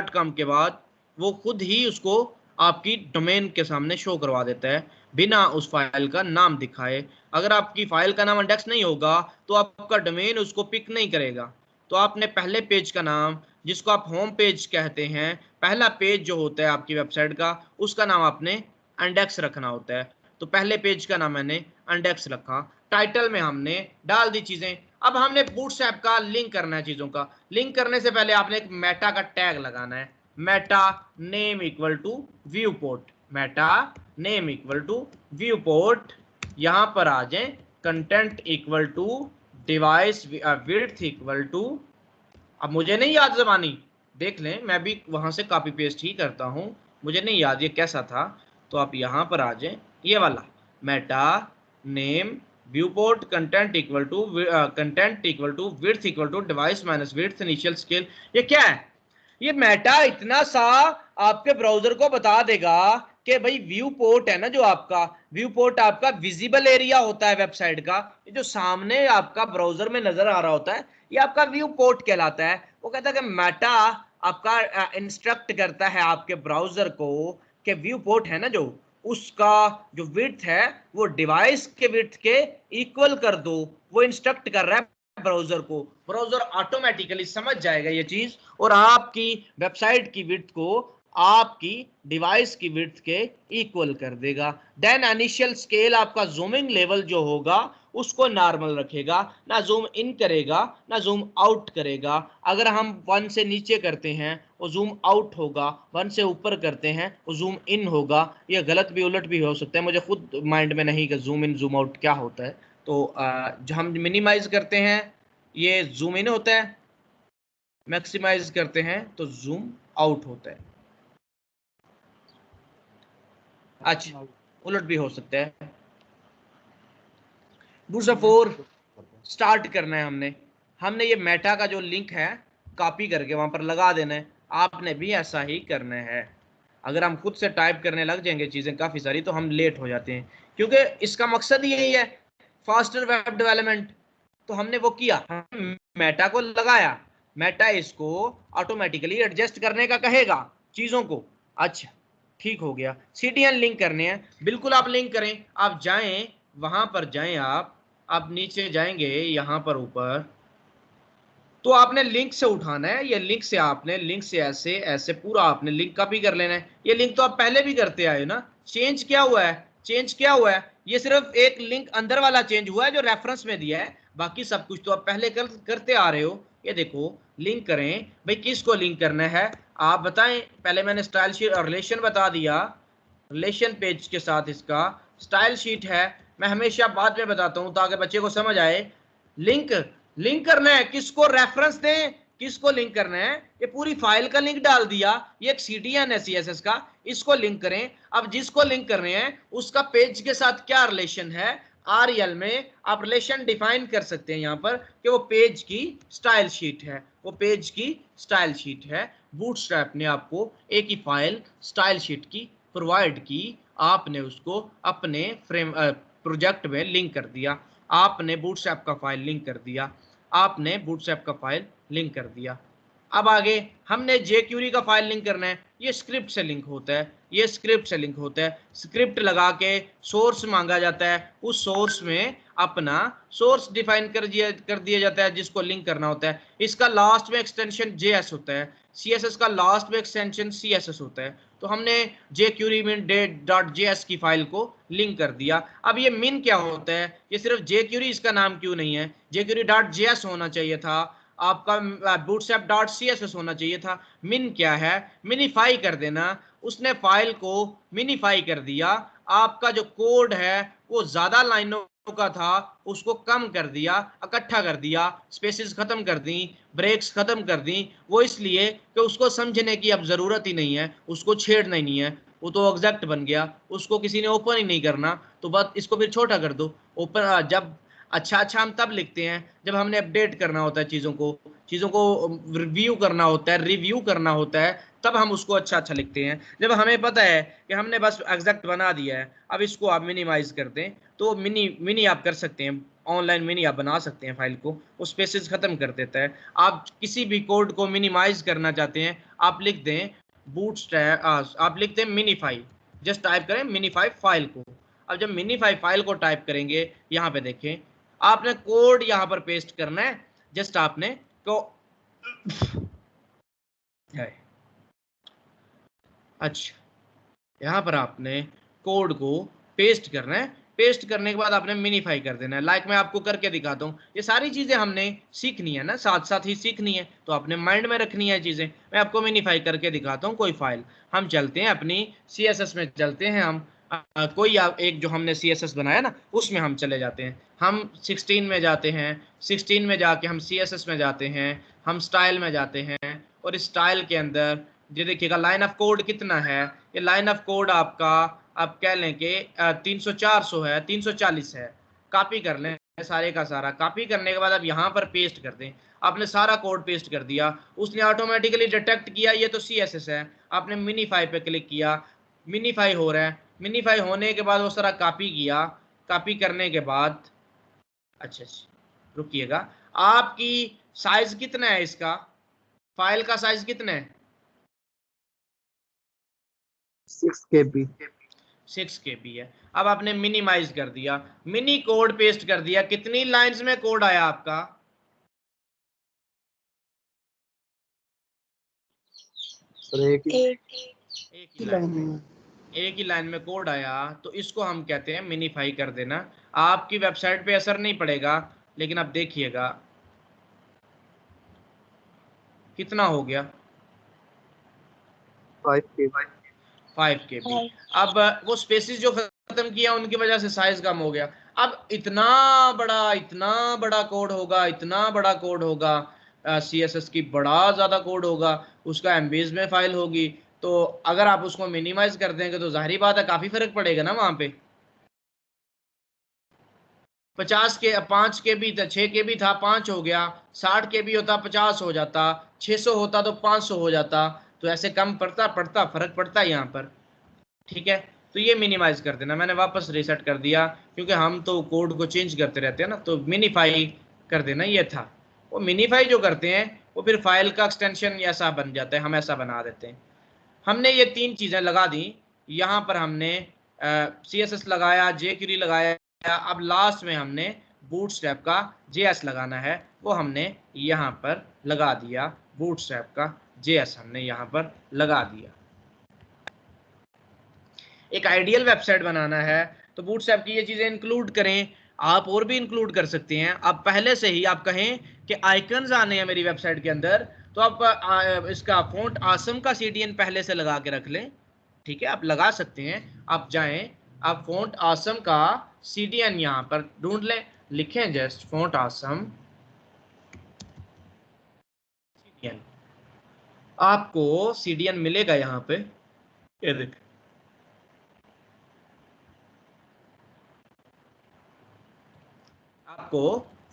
.com के बाद। वो खुद ही उसको आपकी डोमेन के सामने शो करवा देता है, बिना उस फाइल का नाम दिखाए। अगर आपकी फाइल का नाम इंडेक्स नहीं होगा तो आपका डोमेन उसको पिक नहीं करेगा। तो आपने पहले पेज का नाम, जिसको आप होम पेज कहते हैं, पहला पेज जो होता है आपकी वेबसाइट का, उसका नाम आपने इंडेक्स रखना होता है। तो पहले पेज का नाम मैंने इंडेक्स रखा। टाइटल में हमने डाल दी चीजें। अब हमने बूटस्ट्रैप का लिंक करना है चीजों का। लिंक करने से पहले आपने एक मेटा का टैग लगाना है, meta name equal to viewport, meta name equal to viewport. यहां पर आ जाए content equal to device width equal to, अब मुझे नहीं याद जबानी, देख लें, मैं भी वहां से कॉपी पेस्ट ही करता हूं, मुझे नहीं याद ये कैसा था। तो आप यहां पर आ जाए, ये वाला meta name viewport content equal to width equal to device minus width initial scale. ये क्या है? ये मेटा इतना सा आपके ब्राउजर को बता देगा कि भाई व्यू पोर्ट है ना, जो आपका व्यू पोर्ट आपका विजिबल एरिया होता है वेबसाइट का, ये जो सामने आपका ब्राउजर में नजर आ रहा होता है, ये आपका व्यू पोर्ट कहलाता है। वो कहता है कि मेटा आपका इंस्ट्रक्ट करता है आपके ब्राउजर को कि व्यू पोर्ट है ना जो, उसका जो विड्थ है वो डिवाइस के विड्थ के इक्वल कर दो। वो इंस्ट्रक्ट कर रहा है ब्राउजर को, ब्राउजर ऑटोमेटिकली समझ जाएगा ये चीज और आपकी वेबसाइट की विड्थ को आपकी डिवाइस की विड्थ के इक्वल कर देगा। देन इनिशियल स्केल आपका जूमिंग लेवल जो होगा उसको नॉर्मल रखेगा, ना जूम इन करेगा ना जूम आउट करेगा। अगर हम 1 से नीचे करते हैं वो जूम आउट होगा, 1 से ऊपर करते हैं वो जूम इन होगा। ये गलत भी उलट भी हो सकता है, मुझे खुद माइंड में नहीं कि जूम इन जूम आउट क्या होता है। तो जो हम मिनिमाइज करते हैं ये जूम इन होता है, मैक्सिमाइज करते हैं तो जूम आउट होता है। अच्छा, उलट भी हो सकता है। दूसरा 4 स्टार्ट करना है हमने ये मेटा का जो लिंक है कॉपी करके वहां पर लगा देना है। आपने भी ऐसा ही करना है। अगर हम खुद से टाइप करने लग जाएंगे चीजें काफी सारी तो हम लेट हो जाते हैं, क्योंकि इसका मकसद यही है फास्टर वेब डेवलपमेंट। तो हमने वो किया, मेटा को लगाया, मेटा इसको ऑटोमेटिकली एडजस्ट करने का कहेगा चीजों को। अच्छा ठीक हो गया। सीडीएन लिंक करने हैं, बिल्कुल आप लिंक करें। आप जाएं वहां पर जाएं, आप नीचे जाएंगे यहां पर ऊपर, तो आपने लिंक से उठाना है। ये लिंक से आपने लिंक से ऐसे ऐसे पूरा आपने लिंक कॉपी कर लेना है। ये लिंक तो आप पहले भी करते आए ना। चेंज क्या हुआ है, चेंज क्या हुआ है, ये सिर्फ एक लिंक अंदर वाला चेंज हुआ है जो रेफरेंस में दिया है, बाकी सब कुछ तो आप पहले करते आ रहे हो। ये देखो लिंक करें भाई, किसको लिंक करना है आप बताएं। पहले मैंने स्टाइल शीट और रिलेशन बता दिया, रिलेशन पेज के साथ इसका स्टाइल शीट है। मैं हमेशा बाद में बताता हूं ताकि बच्चे को समझ आए। लिंक लिंक करना है, किसको रेफरेंस दें, किसको लिंक करना है। ये पूरी फाइल का लिंक डाल दिया, ये एक सीडीएन है सीएसएस का, इसको लिंक करें। अब जिसको लिंक कर रहे हैं उसका पेज के साथ क्या रिलेशन है, आरएल में आप रिलेशन डिफाइन कर सकते हैं यहाँ पर कि वो पेज की स्टाइल शीट है, वो पेज की स्टाइल शीट है। बूटस्ट्रैप ने आपको एक ही फाइल स्टाइल शीट की प्रोवाइड की, आपने उसको अपने फ्रेम प्रोजेक्ट में लिंक कर दिया, आपने बूटस्ट्रैप का फाइल लिंक कर दिया, आपने बूटस्ट्रैप का फाइल लिंक कर दिया। अब आगे हमने jQuery का फाइल लिंक करना है, ये स्क्रिप्ट से लिंक होता है, ये स्क्रिप्ट से लिंक होता है। स्क्रिप्ट लगा के सोर्स मांगा जाता है, उस सोर्स में अपना सोर्स डिफाइन कर दिया जाता है जिसको लिंक करना होता है। इसका लास्ट में एक्सटेंशन JS होता है, CSS का लास्ट में एक्सटेंशन CSS होता है। तो हमने jQuery min date.js की फाइल को लिंक कर दिया। अब ये min क्या होता है, ये सिर्फ jQuery इसका नाम क्यों नहीं है, jQuery.js होना चाहिए था, आपका bootstrap.css होना चाहिए था। min क्या है, मिनीफाई कर देना। उसने फाइल को मिनीफाई कर दिया, आपका जो कोड है वो ज्यादा लाइनों का था उसको कम कर दिया, इकट्ठा कर दिया, स्पेसेस खत्म कर दी, ब्रेक्स खत्म कर दी। वो इसलिए कि उसको समझने की अब जरूरत ही नहीं है, उसको छेड़ना ही नहीं है, वो तो एग्जैक्ट बन गया, उसको किसी ने ओपन ही नहीं करना। तो बस इसको फिर छोटा कर दो। ओपन जब अच्छा हम तब लिखते हैं जब हमने अपडेट करना होता है चीज़ों को रिव्यू करना होता है, रिव्यू करना होता है, तब हम उसको अच्छा लिखते हैं। जब हमें पता है कि हमने बस एग्जैक्ट बना दिया है, अब इसको आप मिनिमाइज कर दें तो मिनी आप कर सकते हैं, ऑनलाइन मिनी आप बना सकते हैं फाइल को, वो स्पेसेस खत्म कर देता है। आप किसी भी कोड को मिनिमाइज करना चाहते हैं, आप लिख दें बूटस्ट्रैप, आप लिख दें मिनीफाई, जस्ट टाइप करें मिनीफाई फाइल को। अब जब मिनीफाई फाइल को टाइप करेंगे, यहाँ पे देखें आपने कोड यहाँ पर पेस्ट करना है, जस्ट आपने को अच्छा यहाँ पर आपने कोड को पेस्ट करना है, पेस्ट करने के बाद आपने मिनीफाई कर देना है। लाइक मैं आपको करके दिखाता हूँ, ये सारी चीजें हमने सीखनी है ना, साथ साथ ही सीखनी है, तो आपने माइंड में रखनी है चीजें। मैं आपको मिनीफाई करके दिखाता हूँ कोई फाइल। हम चलते हैं अपनी CSS में, चलते हैं हम कोई एक जो हमने CSS बनाया ना उसमें हम चले जाते हैं। हम 16 में जाते हैं, 16 में जाके हम CSS में जाते हैं, हम स्टाइल में जाते हैं, और इस स्टाइल के अंदर ये देखिएगा लाइन ऑफ कोड कितना है। ये लाइन ऑफ कोड आपका आप कह लें कि 300-400 है, 340 है। कॉपी कर लें सारे का सारा, कॉपी करने के बाद अब यहाँ पर पेस्ट कर दें। आपने सारा कोड पेस्ट कर दिया, उसने ऑटोमेटिकली डिटेक्ट किया ये तो CSS है। आपने मिनीफाई पे क्लिक किया, मिनीफाई हो रहा है, मिनीफाई होने के बाद वो सारा कॉपी किया, कॉपी करने के बाद अच्छा रुकिएगा, आपकी साइज कितना है, इसका फाइल का साइज कितना है, 6 KB 6 KB है। अब आपने मिनिमाइज कर दिया, मिनी कोड पेस्ट कर दिया, कितनी लाइंस में कोड आया आपका? एक एक ही लाइन लाइन में, में एक ही लाइन में कोड आया, तो इसको हम कहते हैं मिनीफाई कर देना। आपकी वेबसाइट पे असर नहीं पड़ेगा, लेकिन अब देखिएगा कितना हो गया, 5 KB 5 KB। अब वो स्पेसिस जो खत्म किया उनकी वजह से साइज कम हो गया। अब इतना बड़ा कोड होगा, इतना बड़ा कोड होगा, CSS की बड़ा ज्यादा कोड होगा, उसका एमबीज में फाइल होगी, तो अगर आप उसको मिनिमाइज कर देंगे तो जाहिर बात है काफी फर्क पड़ेगा ना वहां पे। 50 के 5 KB था, 6 KB था, 5 हो गया, 60 KB होता 50 हो जाता, 600 होता तो 500 हो जाता, तो ऐसे कम पड़ता फर्क पड़ता है यहाँ पर। ठीक है, तो ये मिनिमाइज कर देना, मैंने वापस रीसेट कर दिया क्योंकि हम तो कोड को चेंज करते रहते हैं ना, तो मिनीफाई कर देना ये था। वो मिनीफाई जो करते हैं वो फिर फाइल का एक्सटेंशन ऐसा बन जाता है, हम ऐसा बना देते हैं। हमने ये 3 चीजें लगा दी, यहाँ पर हमने CSS लगाया, jQuery लगाया, अब लास्ट में हमने बूटस्ट्रैप का JS लगाना है, वो हमने यहाँ पर लगा दिया, बूटस्ट्रैप का JS हमने यहाँ पर लगा दिया। एक आइडियल वेबसाइट बनाना है तो बूटस्ट्रैप की ये चीजें इंक्लूड करें, आप और भी इंक्लूड कर सकते हैं। आप पहले से ही आप कहें कि आइकन्स आने हैं मेरी वेबसाइट के अंदर, तो आप इसका फॉन्ट आसम का CDN पहले से लगा के रख लें। ठीक है, आप लगा सकते हैं, आप जाएं, आप फॉन्ट आसम का CDN यहाँ पर ढूंढ लें, लिखें जस्ट फॉन्ट आसम CDN, आपको CDN मिलेगा यहाँ पे, ये देख, आपको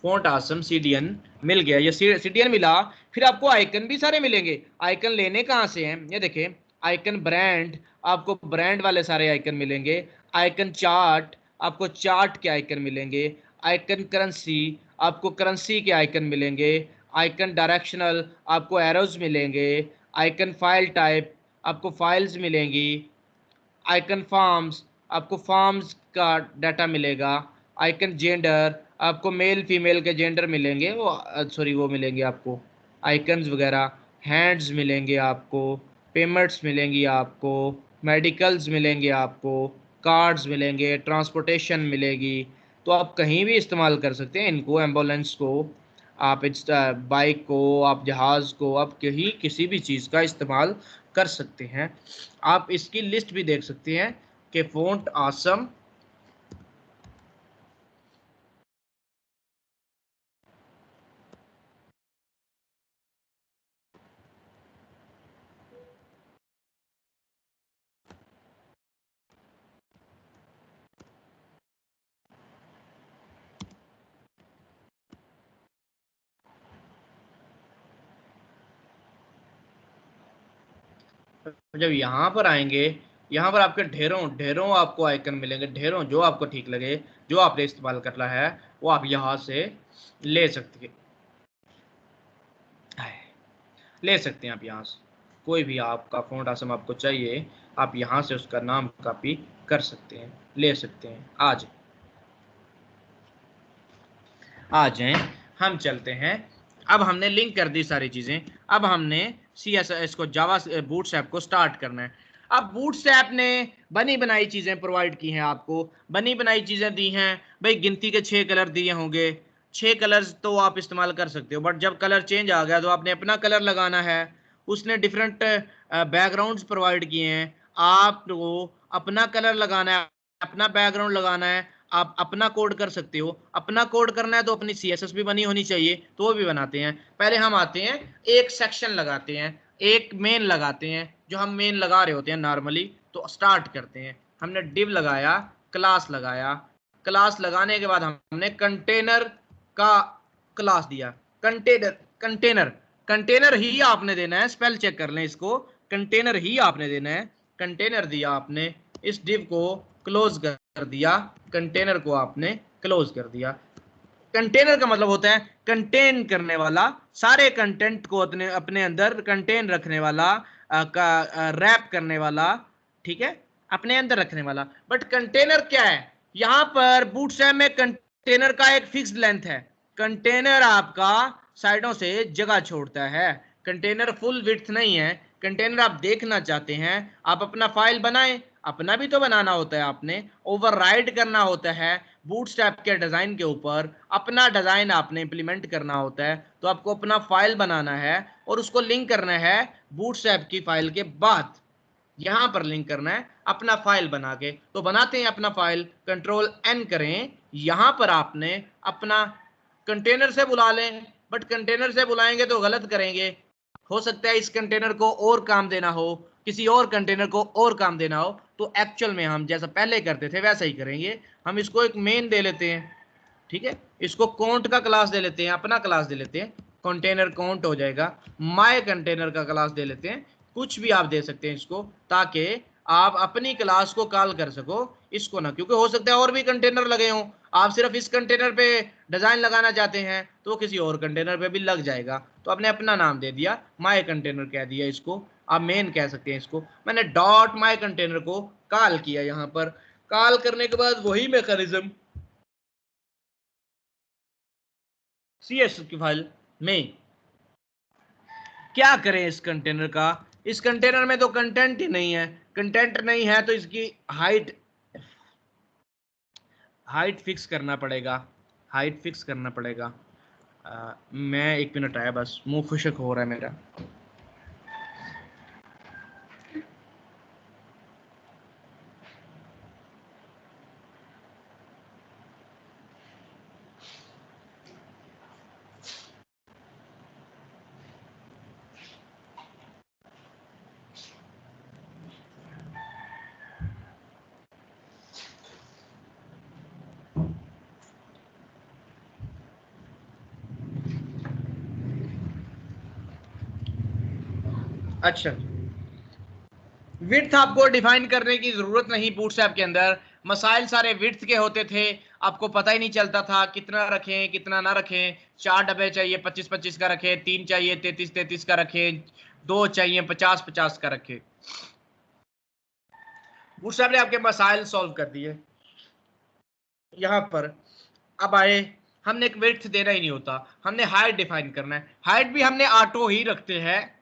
फॉन्ट आसम CDN मिल गया, ये CDN मिला। फिर आपको आइकन भी सारे मिलेंगे। आइकन लेने कहाँ से हैं, ये देखें, आइकन ब्रांड, आपको ब्रांड वाले सारे आइकन मिलेंगे। आइकन चार्ट, आपको चार्ट के आइकन मिलेंगे। आइकन करेंसी, आपको करेंसी के आइकन मिलेंगे। आइकन डायरेक्शनल, आपको एरोज मिलेंगे। आइकन फाइल टाइप, आपको फाइल्स मिलेंगी। आइकन फार्म्स, आपको फार्म्स का डाटा मिलेगा। आइकन जेंडर, आपको मेल फीमेल के जेंडर मिलेंगे, वो सॉरी वो मिलेंगे आपको आइकन्स वगैरह। हैंड्स मिलेंगे आपको, पेमेंट्स मिलेंगी आपको, मेडिकल्स मिलेंगे आपको, कार्ड्स मिलेंगे, ट्रांसपोर्टेशन मिलेगी। तो आप कहीं भी इस्तेमाल कर सकते हैं इनको, एम्बुलेंस को, आप बाइक को, आप जहाज़ को, आप कहीं किसी भी चीज़ का इस्तेमाल कर सकते हैं। आप इसकी लिस्ट भी देख सकते हैं कि फॉन्ट आसम जब यहाँ पर आएंगे, यहाँ पर आपके ढेरों ढेरों आपको आइकन मिलेंगे, ढेरों, जो आपको ठीक लगे, जो आपने इस्तेमाल करना है वो आप यहाँ से ले सकते हैं, आप यहाँ से कोई भी आपका फॉन्ट आसम आपको चाहिए, आप यहाँ से उसका नाम कॉपी कर सकते हैं, ले सकते हैं। आ जाएं, हम चलते हैं। अब हमने लिंक कर दी सारी चीजें, अब हमने CSS को जावा बूटस्ट्रैप को स्टार्ट करना है। अब बूटस्ट्रैप ने बनी बनाई चीजें प्रोवाइड की हैं आपको, बनी बनाई चीजें दी हैं भाई, गिनती के 6 कलर दिए होंगे, 6 कलर्स तो आप इस्तेमाल कर सकते हो, बट जब कलर चेंज आ गया तो आपने अपना कलर लगाना है। उसने डिफरेंट बैकग्राउंड्स प्रोवाइड किए हैं, आपको अपना कलर लगाना है, अपना बैकग्राउंड लगाना है। आप अपना कोड कर सकते हो, अपना कोड करना है तो अपनी CSS भी बनी होनी चाहिए, तो वो भी बनाते हैं। पहले हम आते हैं, एक सेक्शन लगाते हैं, एक मेन लगाते हैं, जो हम मेन लगा रहे होते हैं नॉर्मली। तो स्टार्ट करते हैं, हमने डिव लगाया, क्लास लगाया, क्लास लगाने के बाद हमने कंटेनर का क्लास दिया। कंटेनर कंटेनर ही आपने देना है, स्पेल चेक कर लें इसको, कंटेनर ही आपने देना है। कंटेनर दिया आपने, इस डिव को क्लोज कर दिया, कंटेनर को आपने क्लोज कर दिया। कंटेनर का मतलब होता है कंटेन करने वाला, सारे कंटेंट को अपने अंदर कंटेन रखने वाला, रैप करने वाला। ठीक है, अपने अंदर रखने वाला। बट कंटेनर क्या है, यहां पर बूटस्ट्रैप में कंटेनर का एक फिक्स्ड लेंथ है। कंटेनर आपका साइडों से जगह छोड़ता है, कंटेनर फुल विड्थ नहीं है। कंटेनर आप देखना चाहते हैं, आप अपना फाइल बनाएं, अपना भी तो बनाना होता है, आपने ओवरराइड करना होता है बूटस्ट्रैप के डिजाइन के ऊपर, अपना डिजाइन आपने इंप्लीमेंट करना होता है। तो आपको अपना फाइल बनाना है और उसको लिंक करना है बूटस्ट्रैप की फाइल के बाद, यहां पर लिंक करना है अपना फाइल बना के। तो बनाते हैं अपना फाइल, कंट्रोल एन करें, यहां पर आपने अपना कंटेनर से बुला लें, बट कंटेनर से बुलाएंगे तो गलत करेंगे, हो सकता है इस कंटेनर को और काम देना हो, किसी और कंटेनर को और काम देना हो। तो एक्चुअल में हम जैसा पहले करते थे वैसा ही करेंगे, हम इसको एक मेन दे लेते हैं, ठीक है, इसको काउंट का क्लास दे लेते हैं, अपना क्लास दे लेते हैं, कंटेनर काउंट हो जाएगा। माय कंटेनर का क्लास दे लेते हैं, कुछ भी आप दे सकते हैं इसको, ताकि आप अपनी क्लास को कॉल कर सको, इसको ना, क्योंकि हो सकता है और भी कंटेनर लगे हों, आप सिर्फ इस कंटेनर पे डिजाइन लगाना चाहते हैं तो किसी और कंटेनर पे भी लग जाएगा। तो आपने अपना नाम दे दिया, माय कंटेनर कह दिया इसको, आप मेन कह सकते हैं इसको। मैंने डॉट माय कंटेनर को कॉल किया, यहां पर कॉल करने के बाद वही मैकेनिज्म सीएसएस की फाइल में क्या करें इस कंटेनर का, इस कंटेनर में तो कंटेंट ही नहीं है, कंटेंट नहीं है तो इसकी हाइट फिक्स करना पड़ेगा, हाइट फिक्स करना पड़ेगा। मैं 1 मिनट आया बस, मुंह खुशक हो रहा है मेरा। अच्छा, विड्थ आपको डिफाइन करने की जरूरत नहीं, बूटस्ट्रैप के अंदर मसाइल सारे विड्थ के होते थे, आपको पता ही नहीं चलता था कितना रखें कितना ना रखें। 4 डब्बे चाहिए 25-25 का रखें, 3 चाहिए 33-33 का रखें, 2 चाहिए 50-50 का रखें। बूटस्ट्रैप ने आपके मसाइल सॉल्व कर दिए। यहां पर अब आए, हमने एक विड्थ देना ही नहीं होता, हमने हाइट डिफाइन करना है। हाइट भी हमने ऑटो ही रखते हैं,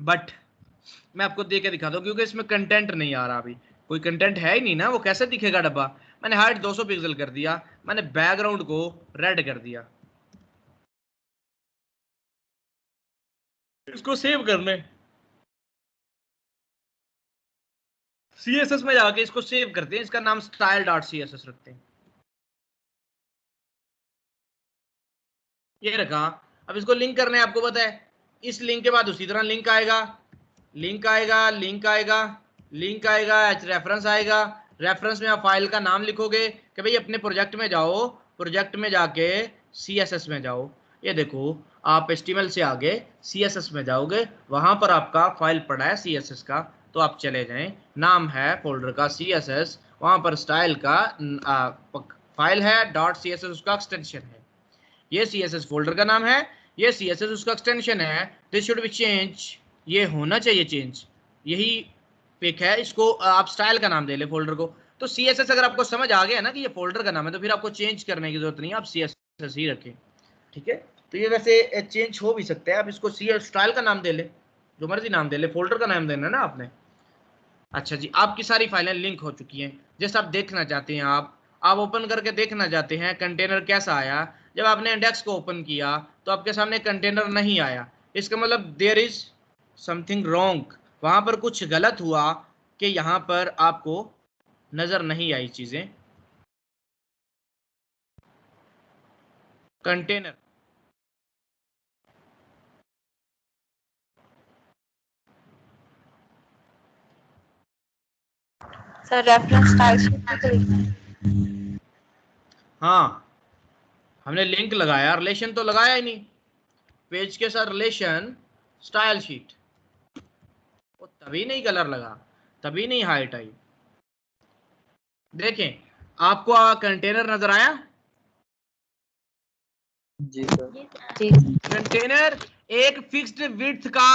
बट मैं आपको दे के दिखा दूं, क्योंकि इसमें कंटेंट नहीं आ रहा, अभी कोई कंटेंट है ही नहीं ना, वो कैसे दिखेगा डब्बा। मैंने हाइट 200 पिक्सल कर दिया, मैंने बैकग्राउंड को रेड कर दिया, इसको सेव करने सीएसएस में जाके इसको सेव करते हैं, इसका नाम style.css रखते हैं, ये रखा। अब इसको लिंक करने आपको पता है, इस लिंक के बाद उसी तरह लिंक आएगा, लिंक आएगा, लिंक आएगा, लिंक आएगा, रेफरेंस आएगा। रेफरेंस में आप फाइल का नाम लिखोगे कि भाई अपने प्रोजेक्ट में जाओ, प्रोजेक्ट में जाके सीएसएस में जाओ, ये देखो आप HTML से आगे सीएसएस में जाओगे, वहां पर आपका फाइल पड़ा है सीएसएस का, तो आप चले जाएं, नाम है फोल्डर का सीएसएस, वहां पर स्टाइल का फाइल है .css उसका एक्सटेंशन है, ये CSS फोल्डर का नाम है, ये CSS उसका एक्सटेंशन है। दिस शुड बी चेंज, ये होना चाहिए चेंज, यही पिक है, इसको आप स्टाइल का नाम दे ले फोल्डर को। तो CSS अगर आपको समझ आ गया ना कि ये फोल्डर का नाम है, तो फिर आपको चेंज करने की जरूरत नहीं है, आप CSS ही रखें, ठीक है। तो ये वैसे चेंज हो भी सकता है, आप इसको स्टाइल का नाम दे ले, जो मर्जी नाम दे ले, फोल्डर का नाम देना ना आपने। अच्छा जी, आपकी सारी फाइलें लिंक हो चुकी हैं, जैसे आप देखना चाहते हैं, आप ओपन करके देखना चाहते हैं कंटेनर कैसा आया। जब आपने इंडेक्स को ओपन किया तो आपके सामने कंटेनर नहीं आया, इसका मतलब देयर इज समथिंग रॉन्ग, वहां पर कुछ गलत हुआ कि यहां पर आपको नजर नहीं आई चीजें। Container sir reference style sheet पे तो लिखना है। हाँ, हमने लिंक लगाया, रिलेशन तो लगाया ही नहीं, पेज के साथ रिलेशन स्टाइल शीट, वो तभी नहीं कलर लगा, तभी नहीं हाइट आई। देखें, आपको कंटेनर नजर आया? जी सर। जी कंटेनर एक फिक्स्ड विड्थ का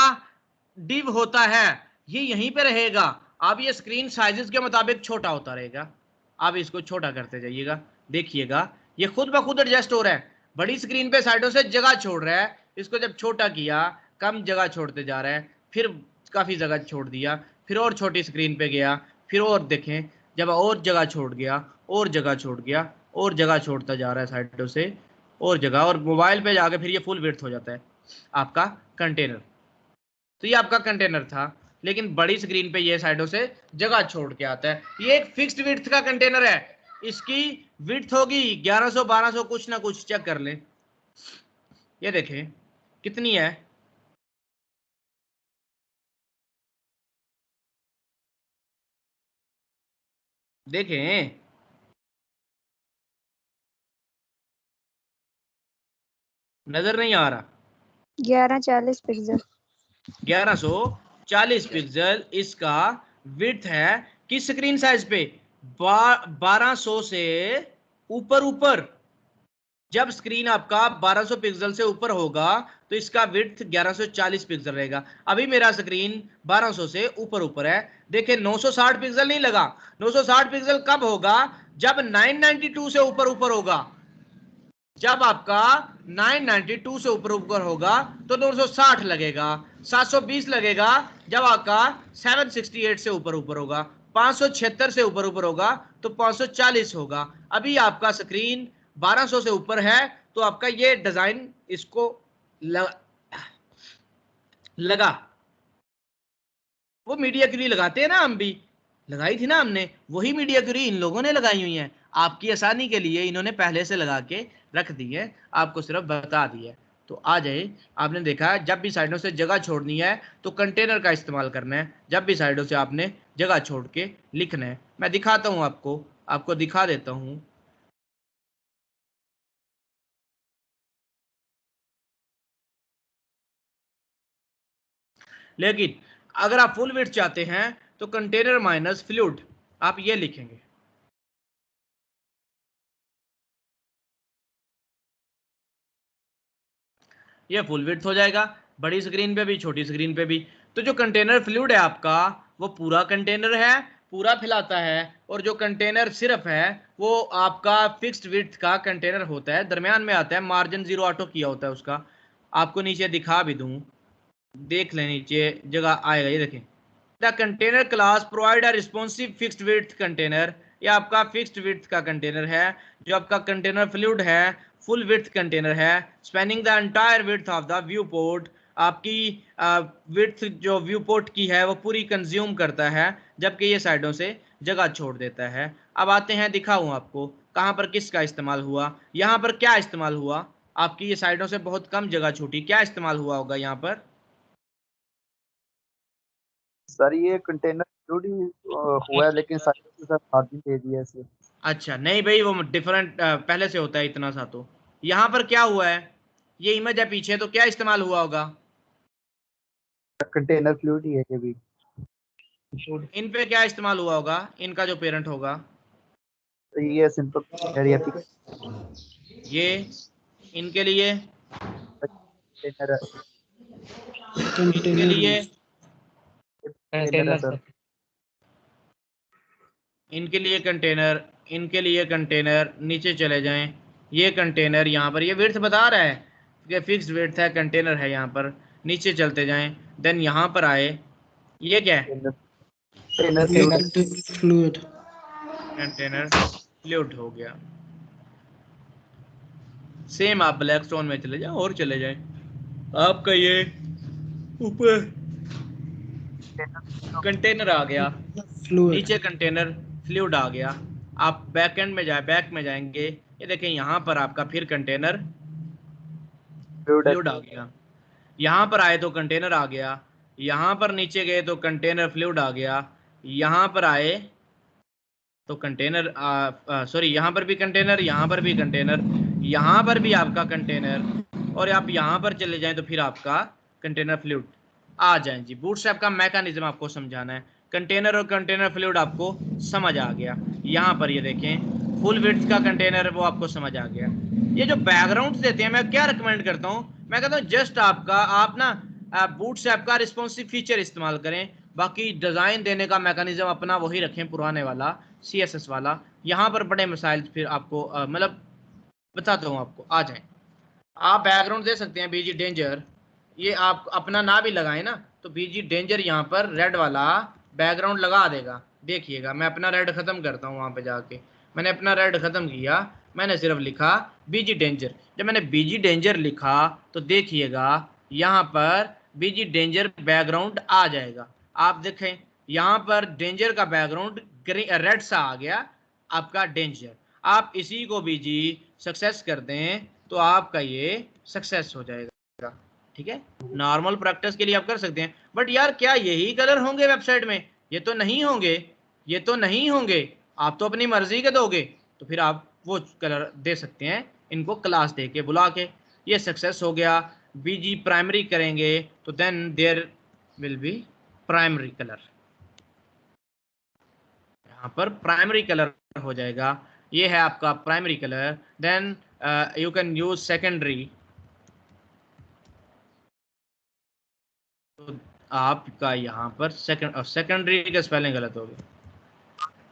डिव होता है, ये यहीं पे रहेगा, अब ये स्क्रीन साइजेस के मुताबिक छोटा होता रहेगा। आप इसको छोटा करते जाइएगा, देखिएगा ये खुद ब खुद एडजस्ट हो रहा है। बड़ी स्क्रीन पे साइडों से जगह छोड़ रहा है, इसको जब छोटा किया कम जगह छोड़ते जा रहा है, फिर काफी जगह छोड़ दिया, फिर और छोटी स्क्रीन पे गया, फिर और देखें जब और जगह छोड़ गया, और जगह छोड़ गया, और जगह छोड़ता जा रहा है साइडों से, और जगह, और मोबाइल पे जाके फिर ये फुल विड्थ हो जाता है आपका कंटेनर। तो ये आपका कंटेनर था, लेकिन बड़ी स्क्रीन पे ये साइडों से जगह छोड़ के आता है। ये एक फिक्स्ड विड्थ का कंटेनर है, इसकी विड्थ होगी 1100 1200 कुछ ना कुछ, चेक कर लें। ये देखें कितनी है, देखें नजर नहीं आ रहा। 1140 पिक्सल। 1140 पिक्सल इसका विड्थ है। किस स्क्रीन साइज पे? 1200 से ऊपर ऊपर। जब स्क्रीन आपका 1200 पिक्सल से ऊपर होगा तो इसका विड्थ 1140 पिक्सल रहेगा। अभी मेरा स्क्रीन 1200 से ऊपर ऊपर है, देखिए 960 पिक्सल नहीं लगा। 960 पिक्सल कब होगा? जब 992 से ऊपर ऊपर होगा। जब आपका 992 से ऊपर ऊपर होगा तो 960 लगेगा, 720 लगेगा जब आपका 768 से ऊपर ऊपर होगा, 576 से ऊपर ऊपर होगा तो 540 होगा। अभी आपका स्क्रीन 1200 से ऊपर है तो आपका ये डिजाइन इसको लगा। वो मीडिया क्यूरी लगाते हैं ना, हम भी लगाई थी ना हमने, वही मीडिया क्यूरी इन लोगों ने लगाई हुई है। आपकी आसानी के लिए इन्होंने पहले से लगा के रख दी है, आपको सिर्फ बता दी है। तो आ जाए, आपने देखा जब भी साइडों से जगह छोड़नी है तो कंटेनर का इस्तेमाल करना है। जब भी साइडों से आपने जगह छोड़ के लिखना है, मैं दिखाता हूं आपको दिखा देता हूं। लेकिन अगर आप फुल विड्थ चाहते हैं तो कंटेनर माइनस फ्लूइड आप ये लिखेंगे। ये फुल विड्थ हो जाएगा, बड़ी स्क्रीन पे भी छोटी स्क्रीन पे भी। तो जो कंटेनर फ्लूइड है आपका वो पूरा कंटेनर है, पूरा फैलाता है, और जो कंटेनर सिर्फ है वो आपका फिक्स्ड विड्थ का कंटेनर होता है, दरमियान में आता है, मार्जिन जीरो ऑटो किया होता है उसका। आपको नीचे दिखा भी दूं, देख लें नीचे जगह आएगा, ये देखें the container class provide a responsive fixed width container. ये आपका फिक्स्ड विड्थ का कंटेनर है। जो आपका कंटेनर फ्लूइड है फुल विड्थ कंटेनर है, spanning the entire width of the viewport. आपकी विड्थ जो व्यू पोर्ट की है वो पूरी कंज्यूम करता है, जबकि ये साइडों से जगह छोड़ देता है। अब आते हैं, दिखाऊं आपको कहाँ पर किसका इस्तेमाल हुआ। यहाँ पर क्या इस्तेमाल हुआ? आपकी ये साइडों से बहुत कम जगह छूटी, क्या इस्तेमाल हुआ होगा यहाँ पर? सर ये कंटेनर हुआ है, लेकिन साइड के साथ मार्जिन दे दिया इसे। अच्छा नहीं भाई, वो डिफरेंट पहले से होता है इतना सा। तो यहाँ पर क्या हुआ है, ये इमेज है पीछे, तो क्या इस्तेमाल हुआ होगा? कंटेनर फ्लूइड ही है ये भी। इन पे क्या इस्तेमाल हुआ होगा, इनका जो पेरेंट होगा? तो ये सिंपल एरिया ये इनके लिए, कंटेनर इनके लिए, है सर। इनके लिए कंटेनर, इनके लिए कंटेनर। नीचे चले जाएं, ये कंटेनर यहाँ पर ये विड्थ बता रहा है कि फिक्स्ड विड्थ है, कंटेनर है यहाँ पर। नीचे चलते जाएं, देन यहाँ पर आए, ये क्या है? फ्लूइड। कंटेनर फ्लूइड हो गया। सेम आप ब्लैक स्टोन में चले जाए और चले जाए, आपका ये ऊपर कंटेनर आ गया, नीचे कंटेनर फ्लूइड आ गया। आप बैक एंड में जाए, बैक में जाएंगे, ये देखें यहाँ पर आपका फिर कंटेनर फ्लूइड आ गया। यहाँ पर आए तो कंटेनर आ गया, यहाँ पर नीचे गए तो कंटेनर फ्लूइड आ गया, यहाँ पर आए तो कंटेनर सॉरी यहाँ पर भी कंटेनर, यहाँ पर भी कंटेनर, यहाँ पर भी आपका कंटेनर, और आप यहाँ पर चले जाएं तो फिर आपका कंटेनर फ्लूइड आ जाए। जी बूटस्ट्रैप का मैकेनिज्म आपको समझाना है। कंटेनर और कंटेनर फ्लूइड आपको समझ आ गया। यहाँ पर ये देखें फुल विड्थ का कंटेनर, वो आपको समझ आ गया। ये जो बैकग्राउंड देते हैं, मैं क्या रिकमेंड करता हूँ, मैं कहता हूँ जस्ट आप ना बूटस्ट्रैप का रिस्पॉन्सिव फीचर इस्तेमाल करें। बाकी डिज़ाइन देने का मैकेनिज्म अपना वही रखें, पुराने वाला CSS वाला। यहाँ पर बड़े मसाइल फिर आपको मतलब बताता हूँ आपको, आ जाए। आप बैकग्राउंड दे सकते हैं BG डेंजर, ये आप अपना ना भी लगाएं ना तो BG डेंजर यहाँ पर रेड वाला बैकग्राउंड लगा देगा। देखिएगा मैं अपना रेड खत्म करता हूँ, वहाँ पे जाके मैंने अपना रेड खत्म किया, मैंने सिर्फ लिखा BG डेंजर। जब मैंने BG डेंजर लिखा तो देखिएगा यहाँ पर BG डेंजर बैकग्राउंड आ जाएगा। आप देखें यहाँ पर डेंजर का बैकग्राउंड रेड सा आ गया आपका डेंजर। आप इसी को BG सक्सेस कर दें तो आपका ये सक्सेस हो जाएगा। ठीक है, नॉर्मल प्रैक्टिस के लिए आप कर सकते हैं। बट यार क्या यही कलर होंगे वेबसाइट में? ये तो नहीं होंगे, ये तो नहीं होंगे। आप तो अपनी मर्जी के दोगे, तो फिर आप वो कलर दे सकते हैं इनको क्लास दे के बुला के। ये सक्सेस हो गया। BG प्राइमरी करेंगे तो then there will be primary colour, यहाँ पर प्राइमरी कलर हो जाएगा। ये है आपका primary colour. Then you can use secondary. तो आपका यहाँ पर सेकेंडरी का स्पेलिंग गलत हो गया,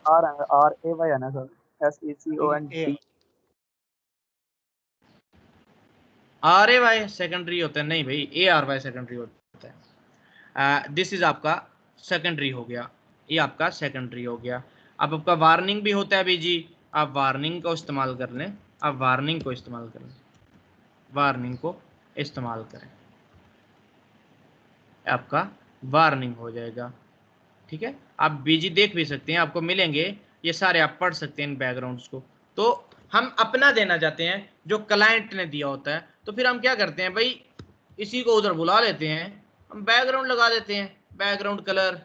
RAY है ना सर, SECOND। RAY सेकेंडरी होता है? नहीं भाई, ARY सेकेंडरी होता है। दिस इज आपका सेकेंडरी हो गया, ये आपका सेकेंडरी हो गया। अब आपका वार्निंग भी होता है BG, आप वार्निंग को इस्तेमाल कर लें, आप वार्निंग को इस्तेमाल कर लें, वार्निंग को इस्तेमाल करें, आपका वार्निंग हो जाएगा। ठीक है, आप BG देख भी सकते हैं, आपको मिलेंगे ये सारे, आप पढ़ सकते हैं इन बैकग्राउंड्स को। तो हम अपना देना चाहते हैं जो क्लाइंट ने दिया होता है, तो फिर हम क्या करते हैं भाई, इसी को उधर बुला लेते हैं, हम बैकग्राउंड लगा देते हैं। बैकग्राउंड कलर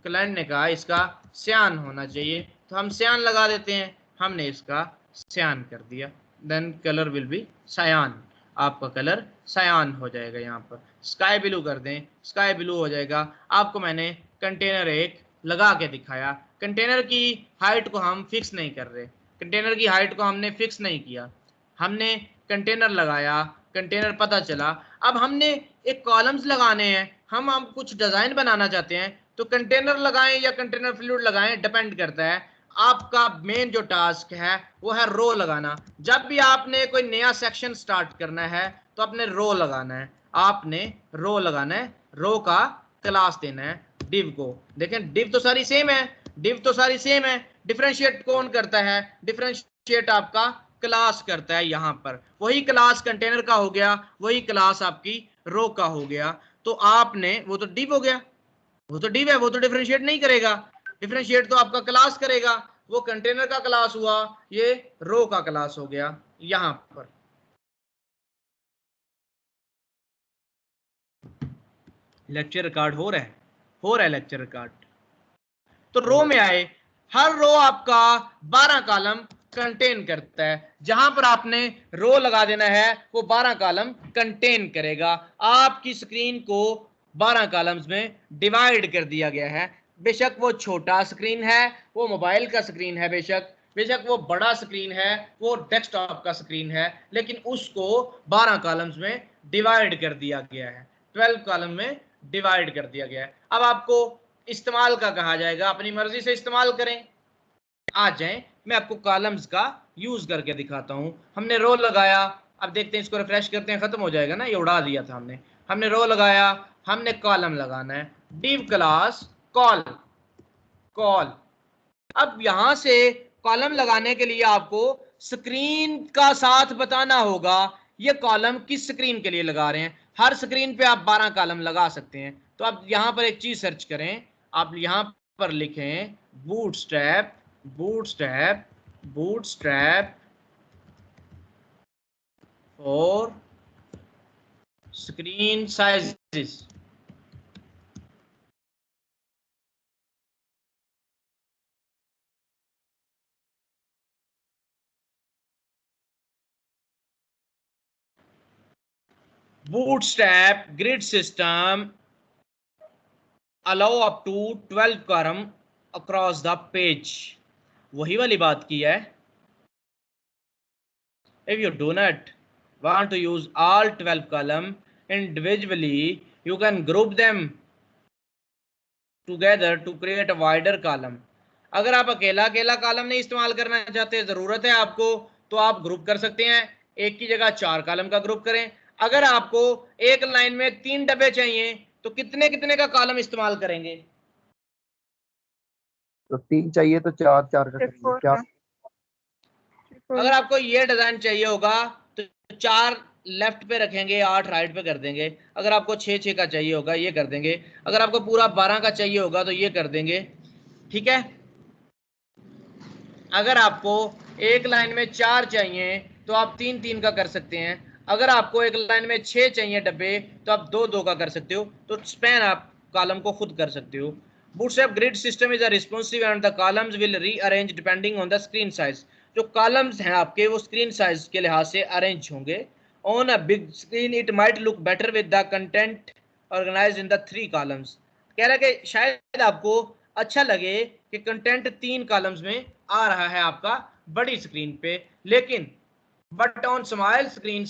क्लाइंट ने कहा इसका सियान होना चाहिए, तो हम सियान लगा देते हैं, हमने इसका सियान कर दिया। देन कलर विल बी सायान, आपका कलर सायान हो जाएगा। यहाँ पर स्काई ब्लू कर दें, स्काई ब्लू हो जाएगा। आपको मैंने कंटेनर एक लगा के दिखाया, कंटेनर की हाइट को हम फिक्स नहीं कर रहे, कंटेनर की हाइट को हमने फिक्स नहीं किया, हमने कंटेनर लगाया, कंटेनर पता चला। अब हमने एक कॉलम्स लगाने हैं, हम कुछ डिजाइन बनाना चाहते हैं, तो कंटेनर लगाएं या कंटेनर फ्लूइड लगाएं डिपेंड करता है। आपका मेन जो टास्क है वो है रो लगाना। जब भी आपने कोई नया सेक्शन स्टार्ट करना है तो आपने रो लगाना है, आपने रो लगाना है, रो का क्लास देना है डिव को। देखें डिव तो सारी सेम है, डिव तो सारी सेम है, डिफरेंशिएट कौन करता है? डिफरेंशिएट आपका क्लास करता है। यहाँ पर वही क्लास कंटेनर का हो गया, वही क्लास आपकी रो का हो गया। तो आपने, वो तो डिव हो गया, वो तो डिव है, वो तो डिफरेंशिएट नहीं करेगा, डिफरेंशिएट तो आपका क्लास करेगा। वो कंटेनर का क्लास हुआ, ये रो का क्लास हो गया। यहाँ पर लेक्चर रिकॉर्ड हो रहा है, हो रहा है लेक्चर रिकॉर्ड। तो रो में आए, हर रो आपका 12 कॉलम कंटेन करता है। जहां पर आपने रो लगा देना है वो 12 कॉलम कंटेन करेगा। आपकी स्क्रीन को 12 कॉलम्स में डिवाइड कर दिया गया है। बेशक वो छोटा स्क्रीन है, वो मोबाइल का स्क्रीन है, बेशक वो बड़ा स्क्रीन है, वो डेस्कटॉप का स्क्रीन है, लेकिन उसको 12 कॉलम्स में डिवाइड कर दिया गया है, 12 कॉलम में डिवाइड कर दिया गया है। अब आपको इस्तेमाल का कहा जाएगा, अपनी मर्जी से इस्तेमाल करें। आ जाएं, मैं आपको कॉलम्स का यूज करके दिखाता हूं। हमने रो लगाया, अब देखते हैं, इसको रिफ्रेश करते हैं, खत्म हो जाएगा ना, ये उड़ा दिया था हमने। हमने रो लगाया, हमने कॉलम लगाना है, डिव क्लास कॉल, कॉल। अब यहां से कॉलम लगाने के लिए आपको स्क्रीन का साथ बताना होगा ये कॉलम किस स्क्रीन के लिए लगा रहे हैं। हर स्क्रीन पे आप 12 कॉलम लगा सकते हैं। तो आप यहां पर एक चीज सर्च करें, आप यहां पर लिखें बूटस्ट्रैप, बूटस्ट्रैप, बूटस्ट्रैप और screen sizes. bootstrap grid system allow up to 12 column across the page। वही वाली बात की है। If you do not want to use all 12 column individually, you can group them together to create a wider column. अगर आप अकेला अकेला कॉलम नहीं इस्तेमाल करना चाहते, जरूरत है आपको, तो आप ग्रुप कर सकते हैं, एक की जगह 4 कॉलम का ग्रुप करें। अगर आपको एक लाइन में 3 डब्बे चाहिए तो कितने कितने का कॉलम इस्तेमाल करेंगे? तो 3 चाहिए तो 4 का करेंगे, 4 4। का। अगर आपको ये डिजाइन चाहिए होगा तो 4 लेफ्ट पे रखेंगे, 8 राइट पे कर देंगे। अगर आपको 6 का चाहिए होगा ये कर देंगे। अगर आपको पूरा 12 का चाहिए होगा तो ये कर देंगे। ठीक है। अगर आपको एक लाइन में 4 चाहिए तो आप 3 का कर सकते हैं। अगर आपको एक लाइन में 6 चाहिए डब्बे तो आप 2 का कर सकते हो। तो स्पैन आप कॉलम को खुद कर सकते हो। Bootstrap grid system is responsive and the columns will rearrange depending on the screen size. जो कॉलम्स हैं आपके वो स्क्रीन साइज के लिहाज से अरेंज होंगे। On a big screen it might look better with the content organised in the 3 columns. कह रहा है कि शायद आपको अच्छा लगे कि कंटेंट 3 कॉलम्स में आ रहा है आपका बड़ी स्क्रीन पे, लेकिन but on small screen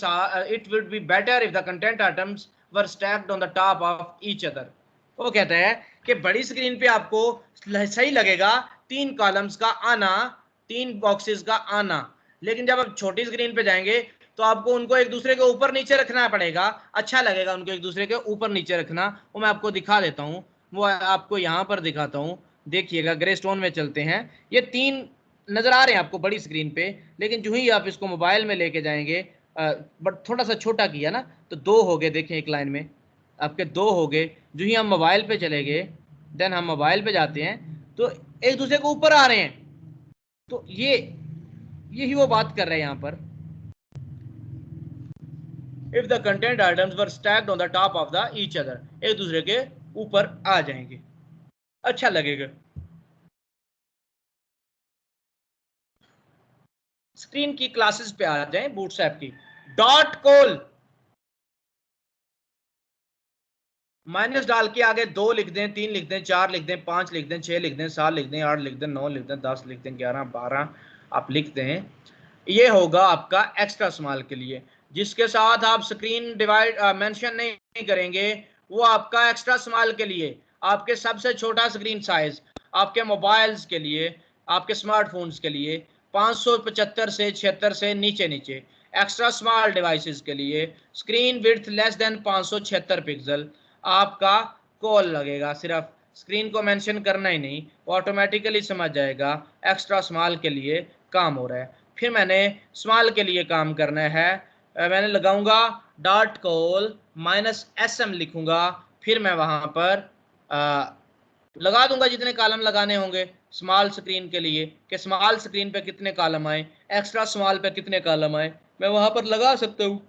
it would be better if the content items were stacked on the top of each other. वो कहता है कि बड़ी स्क्रीन पे आपको सही लगेगा 3 कॉलम्स का आना, 3 बॉक्सेस का आना, लेकिन जब आप छोटी स्क्रीन पे जाएंगे तो आपको उनको एक दूसरे के ऊपर नीचे रखना पड़ेगा। अच्छा लगेगा उनको एक दूसरे के ऊपर नीचे रखना। वो मैं आपको दिखा देता हूँ, वो आपको यहाँ पर दिखाता हूँ। देखिएगा, ग्रे स्टोन में चलते हैं। ये 3 नजर आ रहे हैं आपको बड़ी स्क्रीन पे, लेकिन जो ही आप इसको मोबाइल में लेके जाएंगे, बट थोड़ा सा छोटा किया ना तो 2 हो गए। देखें एक लाइन में आपके 2 हो गए। जो ही हम मोबाइल पे चले गए, देन हम मोबाइल पे जाते हैं तो एक दूसरे को ऊपर आ रहे हैं। तो यही वो बात कर रहे हैं यहाँ पर। If the content items were stacked on the top of the each other, एक दूसरे के ऊपर आ जाएंगे, अच्छा लगेगा। स्क्रीन की क्लासेस पे आ जाएं बूटस्ट्रैप की। डॉट कॉल माइनस डाल के आगे 2 लिख दें, 3 लिख दें, 4 लिख दें, 5 लिख दें, 6 लिख दें, 7 लिख दें, 8 लिख दें, 9 लिख दें, 10 लिख दें, 11, 12 आप लिख दें। ये होगा आपका एक्स्ट्रा स्मॉल के लिए। जिसके साथ आप स्क्रीन डिवाइड मेंशन नहीं करेंगे वो आपका एक्स्ट्रा स्मॉल के लिए। आपके सबसे छोटा स्क्रीन साइज आपके मोबाइल्स के लिए, आपके स्मार्टफोन्स के लिए 575 से 76 से नीचे नीचे। एक्स्ट्रा स्मॉल डिवाइसेस के लिए screen width less than 576 pixel आपका कॉल लगेगा। सिर्फ स्क्रीन को मेंशन करना ही नहीं, ऑटोमेटिकली समझ जाएगा एक्स्ट्रा स्मॉल के लिए काम हो रहा है। फिर मैंने स्मॉल के लिए काम करना है, मैंने लगाऊंगा डॉट कॉल -sm लिखूंगा। फिर मैं वहां पर लगा दूंगा जितने कॉलम लगाने होंगे स्मॉल स्क्रीन के लिए, कि स्मॉल स्क्रीन पे कितने कॉलम आए, एक्स्ट्रा स्मॉल पे कितने कॉलम आए, मैं वहां पर लगा सकता हूँ।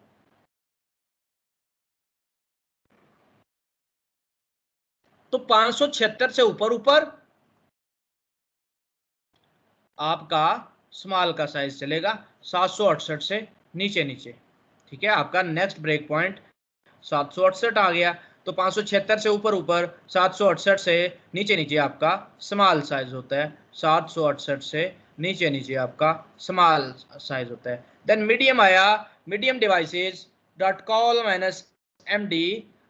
तो 576 से ऊपर ऊपर आपका स्मॉल का साइज चलेगा, 768 से नीचे नीचे। ठीक है, आपका नेक्स्ट ब्रेक पॉइंट 768 आ गया। तो 576 से ऊपर ऊपर, 768 से नीचे नीचे आपका स्मॉल साइज होता है। 768 से नीचे नीचे आपका स्मॉल साइज होता है। देन मीडियम आया, medium devices dot call -md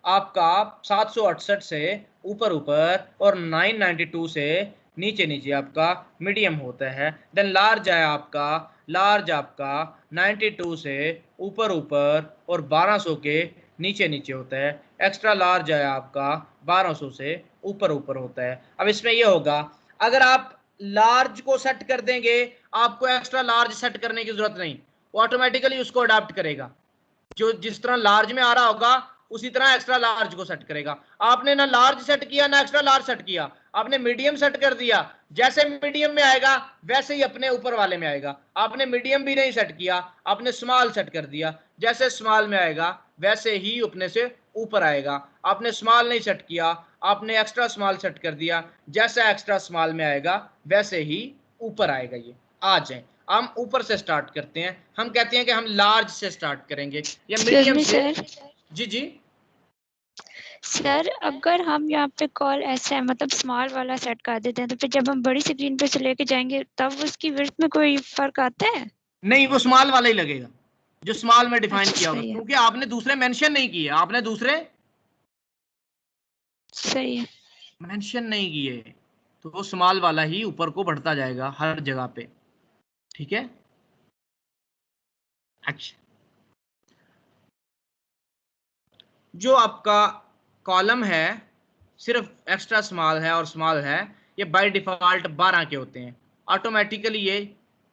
आपका 768 से ऊपर ऊपर और 992 से नीचे नीचे आपका मीडियम होता है। देन लार्ज है आपका, लार्ज आपका 92 से ऊपर ऊपर और 1200 के नीचे नीचे होता है। एक्स्ट्रा लार्ज है आपका 1200 से ऊपर ऊपर होता है। अब इसमें यह होगा, अगर आप लार्ज को सेट कर देंगे आपको एक्स्ट्रा लार्ज सेट करने की जरूरत नहीं, वो ऑटोमेटिकली उसको अडॉप्ट करेगा। जो जिस तरह लार्ज में आ रहा होगा उसी तरह एक्स्ट्रा लार्ज को सेट करेगा। आपने ना लार्ज सेट किया ना एक्स्ट्रा लार्ज सेट किया, आपने मीडियम सेट कर दिया। जैसे मीडियम में आएगा वैसे ही अपने ऊपर वाले में आएगा। आपने मीडियम भी नहीं सेट किया, आपने स्मॉल सेट कर दिया, जैसे स्मॉल में आएगा वैसे ही अपने से ऊपर आएगा। आपने स्मॉल नहीं सेट किया, आपने एक्स्ट्रा स्मॉल सेट कर दिया, जैसे एक्स्ट्रा स्मॉल में आएगा वैसे ही ऊपर आएगा। ये आ जाए, हम ऊपर से स्टार्ट करते हैं। हम कहते हैं कि हम लार्ज से स्टार्ट करेंगे या मीडियम से। जी जी सर, अगर हम यहाँ पे कॉल ऐसा मतलब स्मॉल वाला सेट कर देते हैं तो फिर जब हम बड़ी स्क्रीन पे से लेके जाएंगे तब उसकी विड्थ में कोई फर्क आता है? नहीं, वो स्मॉल वाला ही लगेगा जो स्मॉल में डिफाइन अच्छा, किया होगा, सही है। क्योंकि आपने दूसरे मेंशन नहीं किए, आपने दूसरे सही है। मेंशन नहीं किए तो वो स्मॉल वाला ही ऊपर को बढ़ता जाएगा हर जगह पे, ठीक है। अच्छा, जो आपका कॉलम है सिर्फ एक्स्ट्रा स्मॉल है और स्मॉल है, ये बाय डिफॉल्ट 12 के होते हैं, ऑटोमेटिकली ये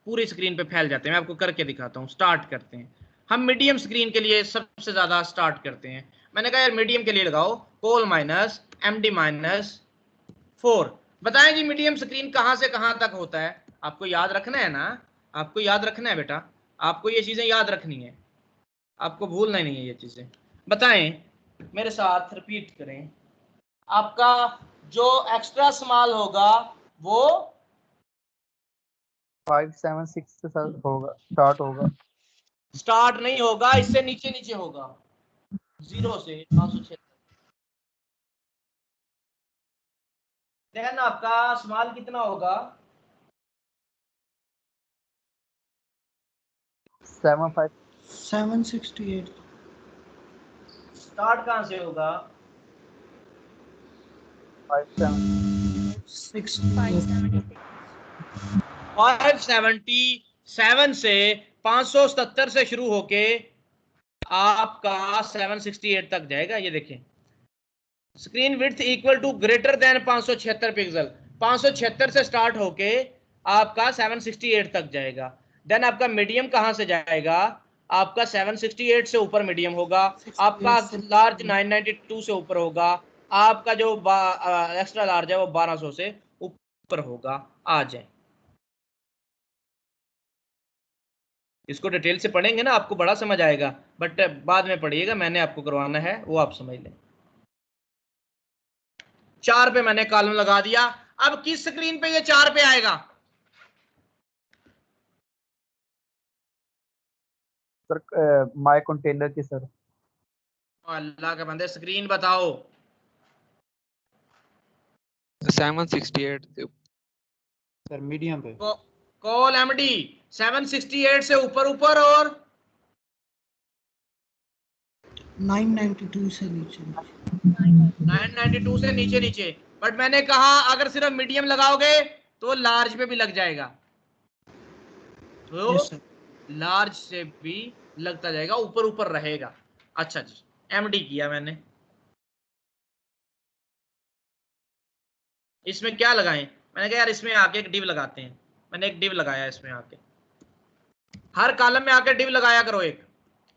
पूरी स्क्रीन पे फैल जाते हैं। मैं आपको करके दिखाता हूँ। स्टार्ट करते हैं हम मीडियम स्क्रीन के लिए, सबसे ज्यादा स्टार्ट करते हैं। मैंने कहा यार मीडियम के लिए लगाओ कोल माइनस MD माइनस 4। बताएं जी मीडियम स्क्रीन कहां से कहां तक होता है? आपको याद रखना है ना, आपको याद रखना है बेटा, आपको ये चीजें याद रखनी है, आपको भूलना नहीं है ये चीजें। बताएं, मेरे साथ रिपीट करें। आपका जो एक्स्ट्रा स्मॉल होगा वो 576 से होगा, स्टार्ट होगा। स्टार्ट नहीं होगा, इससे नीचे नीचे होगा, 0 से 576। देन आपका स्मॉल कितना होगा? 768। स्टार्ट कहां से होगा? 577 से 577 से शुरू होके आपका 768 तक जाएगा। ये देखें, screen width equal to greater than 576 pixel, 576 से स्टार्ट होके आपका 768 तक जाएगा। देन आपका मीडियम कहां से जाएगा? आपका 768 से ऊपर मीडियम होगा, आपका लार्ज 992 से ऊपर होगा, आपका जो एक्स्ट्रा लार्ज है वो 1200 से ऊपर होगा। आ जाए, इसको डिटेल से पढ़ेंगे ना आपको बड़ा समझ आएगा, बट बाद में पढ़िएगा, मैंने आपको करवाना है वो आप समझ लें। 4 पे मैंने कॉलम लगा दिया। अब किस स्क्रीन पे ये 4 पे आएगा? सर माय कंटेनर की सर। अल्लाह के बंदे स्क्रीन बताओ। 768 सर मीडियम पे। कॉल MD 768 से ऊपर ऊपर और 992 से नीचे। 992 से नीचे नीचे। बट मैंने कहा अगर सिर्फ मीडियम लगाओगे तो लार्ज पे भी लग जाएगा, तो यस सर। लार्ज से भी लगता जाएगा, ऊपर ऊपर रहेगा। अच्छा जी, MD किया मैंने। इसमें क्या लगाएं? मैंने कहा यार इसमें आके एक डिव लगाते हैं। मैंने एक डिव लगाया इसमें आके, हर कॉलम में आके डिव लगाया करो। एक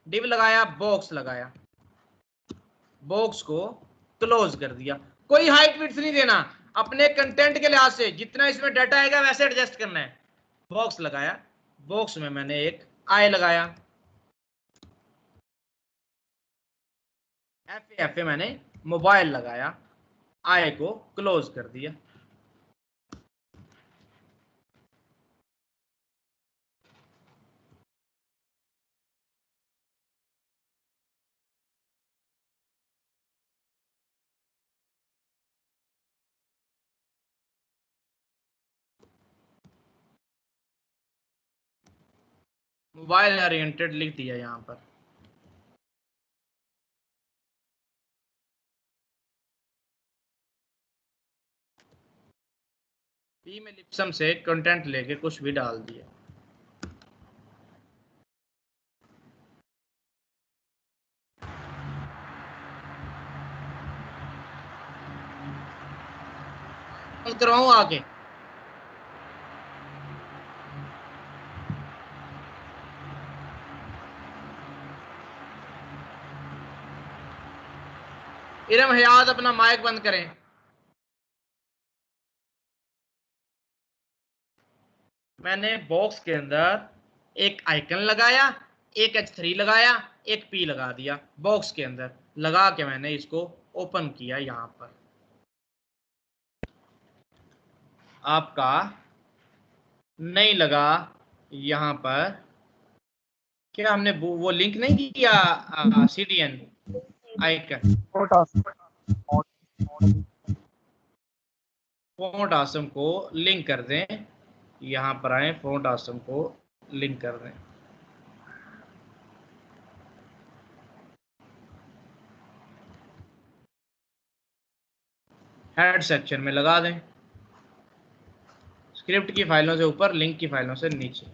डिव लगाया, बॉक्स लगाया, बॉक्स को क्लोज कर दिया। कोई हाइट विड्थ नहीं देना, अपने कंटेंट के लिहाज से जितना इसमें डाटा आएगा वैसे एडजस्ट करना है। बॉक्स लगाया, बॉक्स में मैंने एक आई लगाया, एफ मैंने मोबाइल लगाया, आई को क्लोज कर दिया। मोबाइल ओरिएंटेड लिख दिया यहां पर। पी में लिप्सम से कंटेंट लेके कुछ भी डाल दिया। करवाऊं आगे? इरम हयात अपना माइक बंद करें। मैंने बॉक्स के अंदर एक आइकन लगाया, एक H3 लगाया, एक P लगा दिया। बॉक्स के अंदर लगा के मैंने इसको ओपन किया। यहां पर आपका नहीं लगा, यहां पर क्या हमने वो लिंक नहीं किया CDN आइकन। फोंट आसम को लिंक कर दें, यहां पर आए, फोंट आसम को लिंक कर दें। हेड सेक्शन में लगा दें, स्क्रिप्ट की फाइलों से ऊपर, लिंक की फाइलों से नीचे।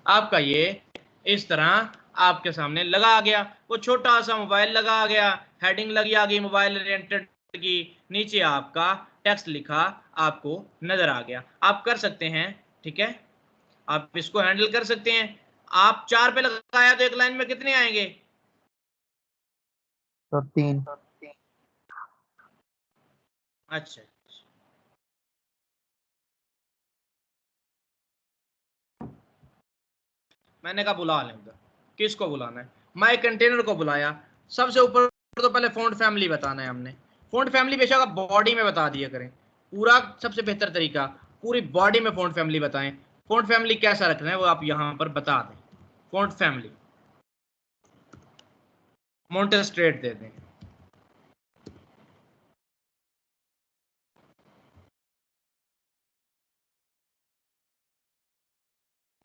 आपका ये इस तरह आपके सामने लगा आ गया, वो छोटा सा मोबाइल लगा आ गया, हेडिंग लगी आ गई मोबाइल ओरिएंटेड की, नीचे आपका टेक्स्ट लिखा आपको नजर आ गया। आप कर सकते हैं, ठीक है, आप इसको हैंडल कर सकते हैं। आप 4 पे लगाया तो एक लाइन में कितने आएंगे? तो 3। अच्छा, मैंने कहा बुला लें उधर। किसको बुलाना है? माई कंटेनर को बुलाया। सबसे ऊपर तो पहले फॉन्ट फैमिली बताना है हमने। फॉन्ट फैमिली बेशक आप बॉडी में बता दिया करें, पूरा सबसे बेहतर तरीका, पूरी बॉडी में फॉन्ट फैमिली बताएं। फॉन्ट फैमिली कैसा रखना है वो आप यहां पर बता दें। फॉन्ट फैमिली मॉन्टेस्ट्रेट दे दें।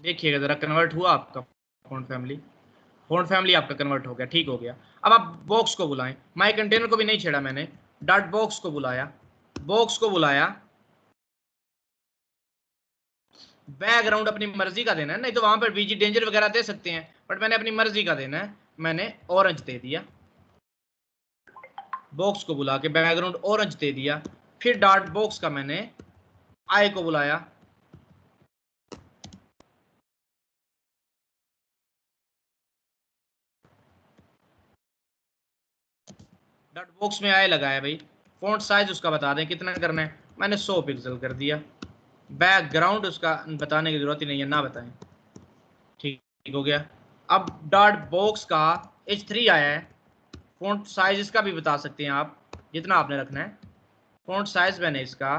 देखिएगा जरा, कन्वर्ट हुआ आपका फॉन्ट फैमिली? फॉन्ट फैमिली आपका कन्वर्ट हो गया, ठीक हो गया। अब आप बॉक्स को बुलाएं। माई कंटेनर को भी नहीं छेड़ा मैंने, डॉट बॉक्स को बुलाया। बॉक्स को बुलाया, बैकग्राउंड अपनी मर्जी का देना है, नहीं तो वहां पर बीजी डेंजर वगैरह दे सकते हैं, बट मैंने अपनी मर्जी का देना है, मैंने ऑरेंज दे दिया। बॉक्स को बुला के बैकग्राउंड ऑरेंज दे दिया। फिर डॉट बॉक्स का मैंने आई को बुलाया, डॉट बॉक्स में आई लगाया भाई। फॉन्ट साइज उसका बता दें कितना करना है, मैंने 100 पिक्सल कर दिया। बैकग्राउंड उसका बताने की जरूरत ही नहीं है, ना बताएं, ठीक हो गया। अब डॉट बॉक्स का H3 आया है, फॉन्ट साइज इसका भी बता सकते हैं आप जितना आपने रखना है। फॉन्ट साइज मैंने इसका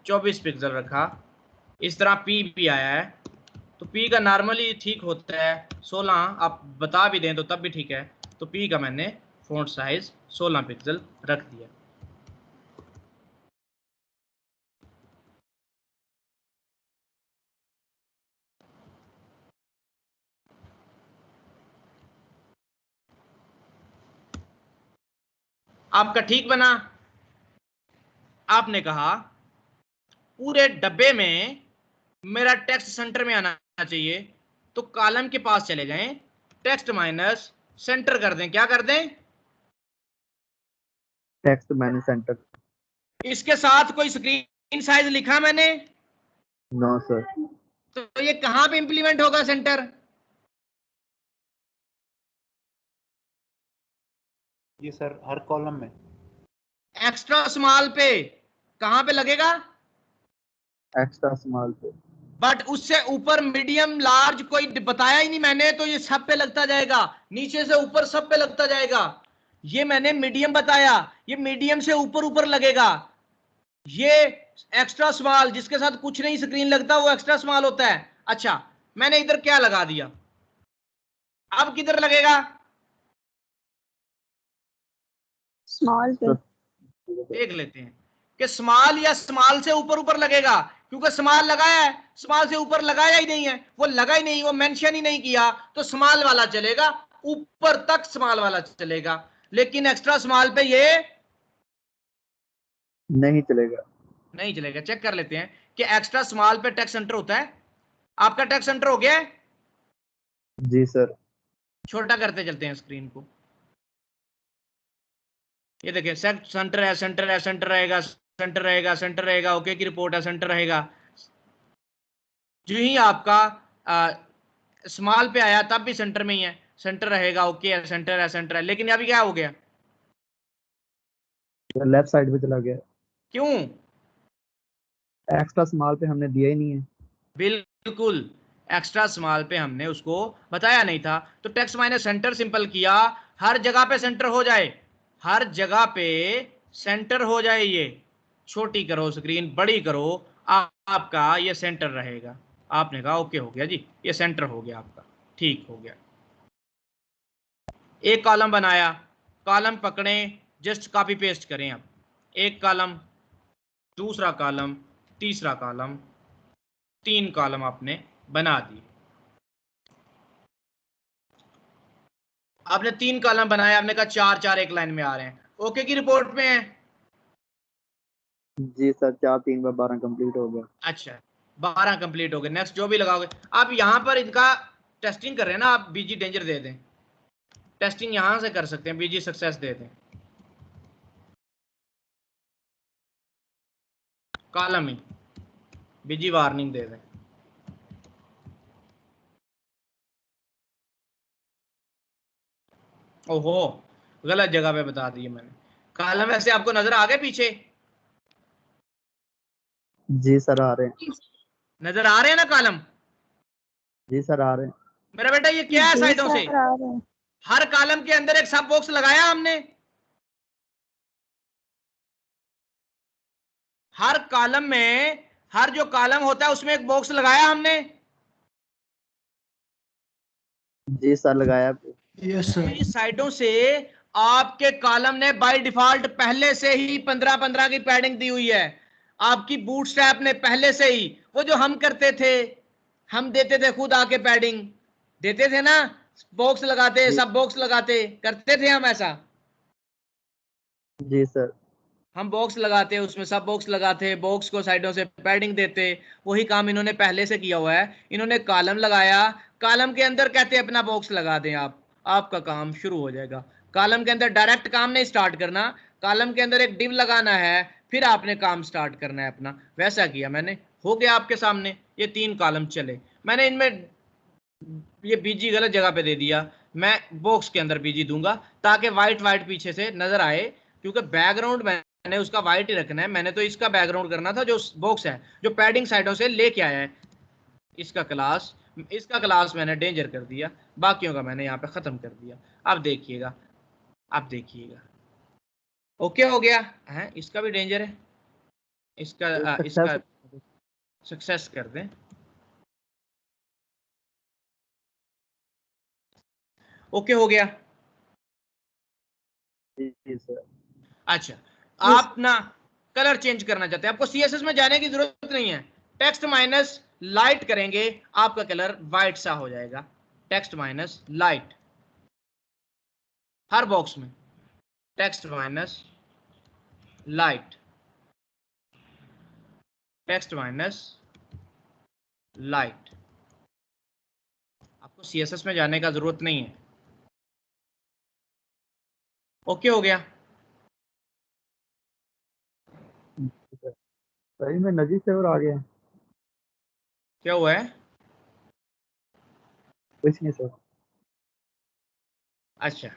24 पिक्सल रखा। इस तरह P भी आया है, तो P का नॉर्मली ठीक होता है 16, आप बता भी दें तो तब भी ठीक है। तो P का मैंने फॉन्ट साइज 16 पिक्सल रख दिया। आपका ठीक बना। आपने कहा पूरे डब्बे में मेरा टेक्स्ट सेंटर में आना चाहिए, तो कॉलम के पास चले गए, टेक्स्ट माइनस सेंटर कर दें। क्या कर दें? टेक्स्ट मैंने सेंटर। इसके साथ कोई स्क्रीन साइज लिखा मैंने? No sir. तो ये कहां पे इंप्लीमेंट होगा सेंटर? ये सर हर कॉलम में। एक्स्ट्रा स्मॉल पे। कहां पे लगेगा? एक्स्ट्रा स्मॉल पे। बट उससे ऊपर मीडियम लार्ज कोई बताया ही नहीं मैंने, तो ये सब पे लगता जाएगा, नीचे से ऊपर सब पे लगता जाएगा। ये मैंने मीडियम बताया, ये मीडियम से ऊपर ऊपर लगेगा। ये एक्स्ट्रा स्मॉल जिसके साथ कुछ नहीं स्क्रीन लगता वो एक्स्ट्रा स्मॉल होता है। अच्छा, मैंने इधर क्या लगा दिया, अब किधर लगेगा? स्मॉल पे। देख लेते हैं कि स्मॉल या स्मॉल से ऊपर ऊपर लगेगा, क्योंकि स्मॉल लगाया है, स्मॉल से ऊपर लगाया ही नहीं है, वो लगा ही नहीं, वो मेंशन ही नहीं किया, तो स्मॉल वाला चलेगा, ऊपर तक स्मॉल वाला चलेगा, लेकिन एक्स्ट्रा स्मॉल पे ये नहीं चलेगा। नहीं चलेगा। चेक कर लेते हैं कि एक्स्ट्रा स्मॉल पे टेक्स्ट सेंटर होता है। आपका टेक्स्ट सेंटर हो गया है? जी सर। छोटा करते चलते हैं स्क्रीन को। ये देखिए, सेंटर है, सेंटर है, सेंटर रहेगा, सेंटर रहेगा, सेंटर रहेगा, ओके की रिपोर्ट है, सेंटर रहेगा। जो ही आपका स्मॉल पे आया तब भी सेंटर में ही है, सेंटर रहेगा, ओके है, सेंटर है, सेंटर है, लेकिन अभी क्या हो गया? लेफ्ट साइड पे चला गया। क्यों? एक्स्ट्रा स्मॉल पे हमने दिया ही नहीं है। बिल्कुल, एक्स्ट्रा स्मॉल पे हमने उसको बताया नहीं था, तो टेक्स्ट माइनस सेंटर सिंपल किया, हर जगह पे सेंटर हो जाए, हर जगह पे सेंटर हो जाए। ये छोटी करो स्क्रीन, बड़ी करो, आपका ये सेंटर रहेगा। आपने कहा ओके हो गया जी, ये सेंटर हो गया आपका, ठीक हो गया। एक कॉलम बनाया, कॉलम पकड़े, जस्ट कॉपी पेस्ट करें। अब एक कॉलम, दूसरा कॉलम, तीसरा कॉलम, 3 कॉलम आपने बना दिए। आपने 3 कॉलम बनाए, आपने कहा 4 4 एक लाइन में आ रहे हैं, ओके की रिपोर्ट में है। जी सर, 4 3 बार 12 कंप्लीट हो गया। अच्छा 12 कंप्लीट हो गए। नेक्स्ट जो भी लगाओगे आप यहां पर इनका टेस्टिंग कर रहे हैं ना, आप बीजी डेंजर दे दें, टेस्टिंग यहां से कर सकते हैं, बीजी सक्सेस दे दें, कॉलम ही बीजी वार्निंग दे दें। ओहो गलत जगह पे बता दिए मैंने। कॉलम ऐसे आपको नजर आ गए पीछे? जी सर आ रहे हैं। नजर आ रहे हैं ना कॉलम? जी सर आ रहे हैं। मेरा बेटा ये क्या है जी साइडों से? सर आ रहे हैं। हर कॉलम के अंदर एक सब बॉक्स लगाया हमने, हर कॉलम में, हर जो कॉलम होता है उसमें एक बॉक्स लगाया हमने। जी सर लगाया। Yes sir. इस साइडों से आपके कॉलम ने बाय डिफॉल्ट पहले से ही 15-15 की पैडिंग दी हुई है। आपकी बूटस्ट्रैप ने पहले से ही, वो जो हम करते थे, हम देते थे खुद आके पैडिंग देते थे ना, बॉक्स लगाते, जी सब बॉक्स लगाते, करते थे हम ऐसा। जी सर। हम बॉक्स लगाते, उसमें सब बॉक्स लगाते, बॉक्स को साइडों से पैडिंग देते, वही काम इन्होंने पहले से किया हुआ है। इन्होंने कॉलम लगाया, कॉलम के अंदर कहते हैं अपना बॉक्स लगा दें आप, आपका काम शुरू हो जाएगा। कॉलम के अंदर डायरेक्ट काम नहीं स्टार्ट करना, कॉलम के अंदर एक डिव लगाना है, फिर आपने काम स्टार्ट करना है अपना। वैसा किया मैंने, हो गया आपके सामने, ये 3 कॉलम चले। मैंने इनमें ये बीजी गलत जगह पे दे दिया, मैं बॉक्स के अंदर बीजी दूंगा ताकि वाइट वाइट पीछे से नजर आए, क्योंकि बैकग्राउंड मैंने उसका वाइट ही रखना है। मैंने तो इसका बैकग्राउंड करना था जो बॉक्स है, जो पैडिंग साइडों से लेके आया है। इसका क्लास मैंने डेंजर कर दिया, बाकियों का मैंने यहाँ पे खत्म कर दिया। अब देखिएगा, अब देखिएगा, ओके हो गया है। इसका भी डेंजर है, इसका सक्सेस कर दें। ओके हो गया। जी सर। अच्छा आप ना कलर चेंज करना चाहते हैं, आपको सीएसएस में जाने की जरूरत नहीं है, टेक्स्ट माइनस लाइट करेंगे, आपका कलर वाइट सा हो जाएगा। टेक्स्ट माइनस लाइट हर बॉक्स में, text minus light, text minus light. आपको सीएसएस में जाने का जरूरत नहीं है। ओके हो गया। सही में नजीर से और आ गया। क्या हुआ है? कुछ नहीं सर। अच्छा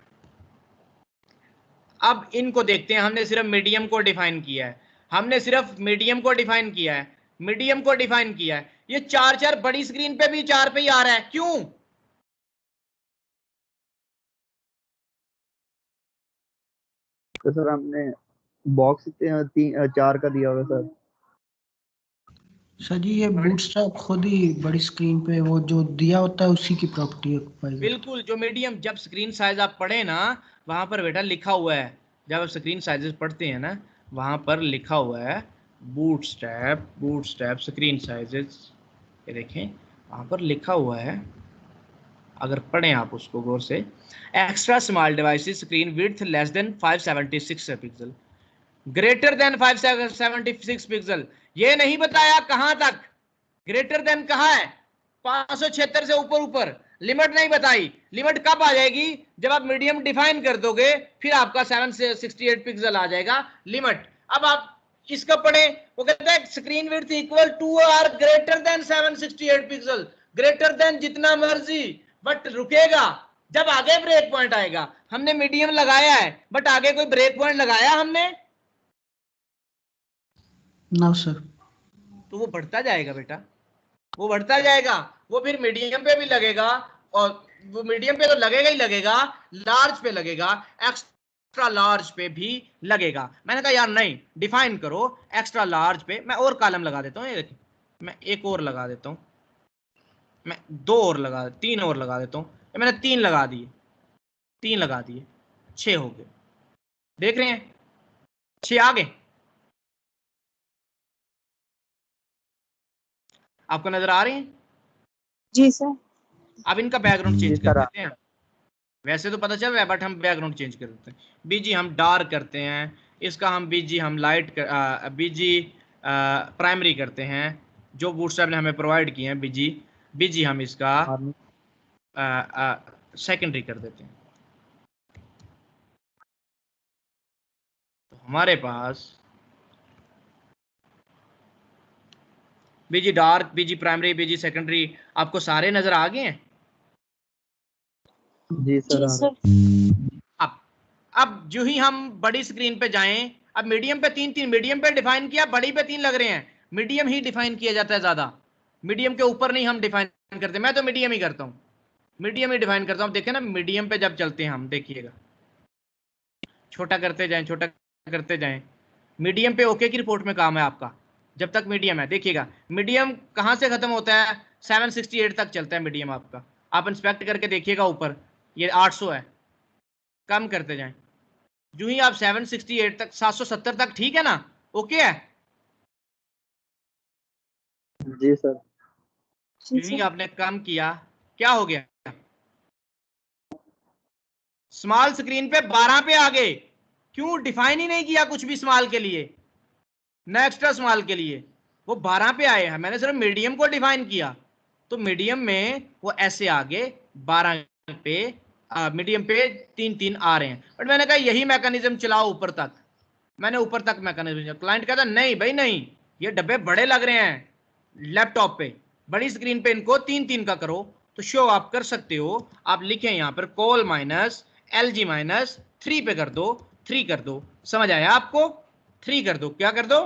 अब इनको देखते हैं। हमने सिर्फ मीडियम को डिफाइन किया है, हमने सिर्फ मीडियम को डिफाइन किया है, मीडियम को डिफाइन किया है। ये 4 4 बड़ी स्क्रीन पे भी 4 पे ही आ रहा है, क्यों? तो सर हमने बॉक्स 4 का दिया होगा सर। सर जी ये बूटस्ट्रैप खुद ही बड़ी स्क्रीन पे वो जो दिया होता है उसी की प्रॉपर्टी है। बिल्कुल, जो मीडियम, जब स्क्रीन साइज आप पढ़े ना, वहां पर बेटा लिखा हुआ है, जब आप स्क्रीन साइजेस पढ़ते हैं ना, वहां पर लिखा हुआ है बूटस्ट्रैप स्क्रीन साइजेस, ये देखें वहां पर लिखा हुआ है, अगर पढ़ें आप उसको गौर से, extra small devices screen width less than 576 pixel, greater than 576 pixel. ये नहीं बताया कहां तक, ग्रेटर देन कहां है, 576 से ऊपर ऊपर, लिमिट नहीं बताई। लिमिट कब आ जाएगी? जब आप मीडियम डिफाइन कर दोगे, फिर आपका 768 पिक्सल आ जाएगा लिमिट। अब आप इसका पढ़े, वो कहता है स्क्रीन विड्थ इक्वल टू और greater than 768 pixel, greater than जितना मर्जी, बट रुकेगा जब आगे ब्रेक पॉइंट आएगा। हमने मीडियम लगाया है, बट आगे कोई ब्रेक पॉइंट लगाया हमने? ना सर। तो वो बढ़ता जाएगा बेटा, वो बढ़ता जाएगा, वो फिर मीडियम पे भी लगेगा, और वो मीडियम पे तो लगेगा ही लगेगा, लार्ज पे लगेगा, एक्स्ट्रा लार्ज पे भी लगेगा। मैंने कहा यार नहीं, डिफाइन करो एक्स्ट्रा लार्ज पे। मैं और कॉलम लगा देता हूँ, ये देखिए, मैं एक और लगा देता हूँ, मैं 2 और लगा, 3 और लगा देता हूँ। मैंने 3 लगा दिए, 3 लगा दिए, 6 हो गए। देख रहे हैं 6 आ गए, आपको नजर आ रही हैं? जी सर। अब इनका बैकग्राउंड चेंज कर देते हैं। वैसे तो पता चल रहा है बट हम बैकग्राउंड चेंज कर देते हैं। बीजी हम डार्क करते हैं, इसका हम बीजी हम लाइट बीजी प्राइमरी करते हैं, जो बूटस्ट्रैप ने हमें प्रोवाइड किए हैं बीजी, बीजी हम इसका आर्मी सेकेंडरी कर देते हैं। तो हमारे पास बीजी डार्क, बीजी प्राइमरी, बीजी सेकेंडरी आपको सारे नजर आ गए हैं? जी सर। अब जो ही हम बड़ी स्क्रीन पे जाएं, अब मीडियम पे तीन मीडियम पे डिफाइन किया, बड़ी पे 3 लग रहे हैं। मीडियम ही डिफाइन किया जाता है ज्यादा, मीडियम के ऊपर नहीं हम डिफाइन करते। मैं तो मीडियम ही करता हूं, मीडियम ही डिफाइन करता हूं। देखें ना मीडियम पे जब चलते हैं हम, देखिएगा छोटा करते जाएं, छोटा करते जाएं। मीडियम पे ओके की रिपोर्ट में काम है आपका जब तक मीडियम है। देखिएगा मीडियम कहां से खत्म होता है, 768 तक चलता है मीडियम आपका। आप इंस्पेक्ट करके देखिएगा ऊपर ये 800 है, कम करते जाएं। जो ही आप 768 तक, 770 तक, ठीक है ना, ओके है। जी सर। जो ही आपने कम किया क्या हो गया, स्मॉल स्क्रीन पे 12 पे आ गए। क्यों, डिफाइन ही नहीं किया कुछ भी स्मॉल के लिए, न एक्स्ट्रा स्मॉल के लिए, वो 12 पे आए हैं। मैंने सिर्फ मीडियम को डिफाइन किया, तो मीडियम में वो ऐसे आगे 12 पे, मीडियम पे 3 आ रहे हैं। बट मैंने कहा यही मैकेनिज्म चलाओ ऊपर तक, मैंने ऊपर तक मैकेनिज्म। क्लाइंट कहता नहीं भाई नहीं, ये डब्बे बड़े लग रहे हैं लैपटॉप पे, बड़ी स्क्रीन पे इनको 3 का करो। तो शो आप कर सकते हो, आप लिखें यहाँ पर कॉल माइनस LG माइनस 3 पे कर दो, 3 कर दो। समझ आया आपको, 3 कर दो, क्या कर दो,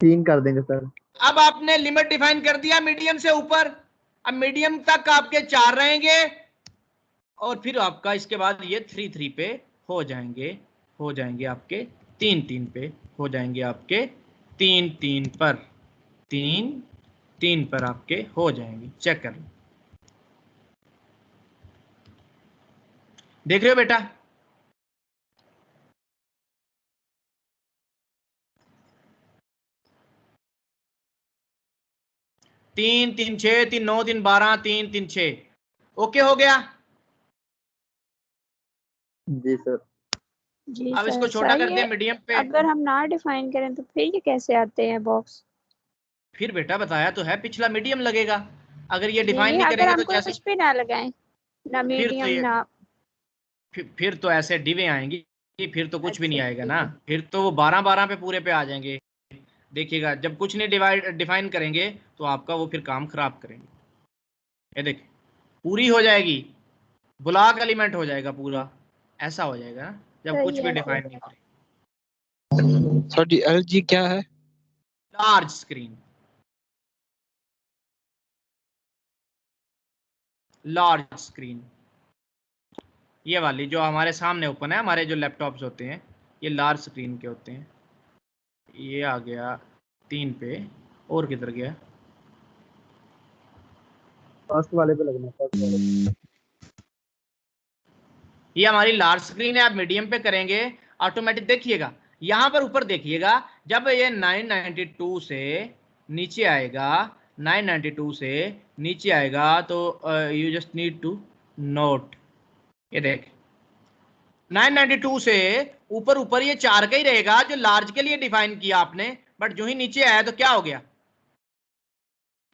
3 कर देंगे सर। अब आपने लिमिट डिफाइन कर दिया मीडियम से ऊपर। अब मीडियम तक आपके 4 रहेंगे, और फिर आपका इसके बाद ये 3 पे हो जाएंगे, हो जाएंगे आपके 3 पे, हो जाएंगे आपके 3 पर, 3 पर आपके हो जाएंगे। चेक कर लो, देख रहे हो बेटा? तीन 3 6 3 9 3 12 3 3 6 ओके हो गया। जी सर। जी अब इसको सर। छोटा सर करते ये हैं मीडियम पे। अगर हम ना डिफाइन करें तो फिर ये कैसे आते हैं बॉक्स? फिर बेटा बताया तो है, पिछला मीडियम लगेगा। अगर ये नहीं डिफाइन नहीं, नहीं अगर करेंगे हम तो कोई जैसे कुछ भी ना लगाएं, ना फिर तो मीडियम ये ना। फिर तो ऐसे डिवे आएंगी, फिर तो कुछ भी नहीं अच्छा आएगा ठीक ना, है। फिर तो वो 12 पे पूरे पे आ जाएंगे। देखिएगा जब कुछ नहीं डिफाइन करेंगे तो आपका वो फिर काम खराब करेंगे। ये देखिए पूरी हो जाएगी, ब्लॉक एलिमेंट हो जाएगा पूरा, ऐसा हो जाएगा ना जब कुछ सही भी है डिफाइन सर। नहीं करेंगे। सर जी LG क्या है? लार्ज स्क्रीन, लार्ज स्क्रीन, ये वाली जो हमारे सामने ओपन है, हमारे जो लैपटॉप्स होते हैं ये लार्ज स्क्रीन के होते हैं। ये आ गया 3 पे, और किधर गया, फर्स्ट वाले पे लगना, फर्स्ट वाले। ये हमारी लार्ज स्क्रीन है। आप मीडियम पे करेंगे ऑटोमेटिक, देखिएगा यहां पर ऊपर देखिएगा, जब ये 992 से नीचे आएगा, 992 से नीचे आएगा तो you just need to note, ये देख 992 से ऊपर ऊपर ये 4 का ही रहेगा जो लार्ज के लिए डिफाइन किया आपने, बट जो ही नीचे आया तो क्या हो गया,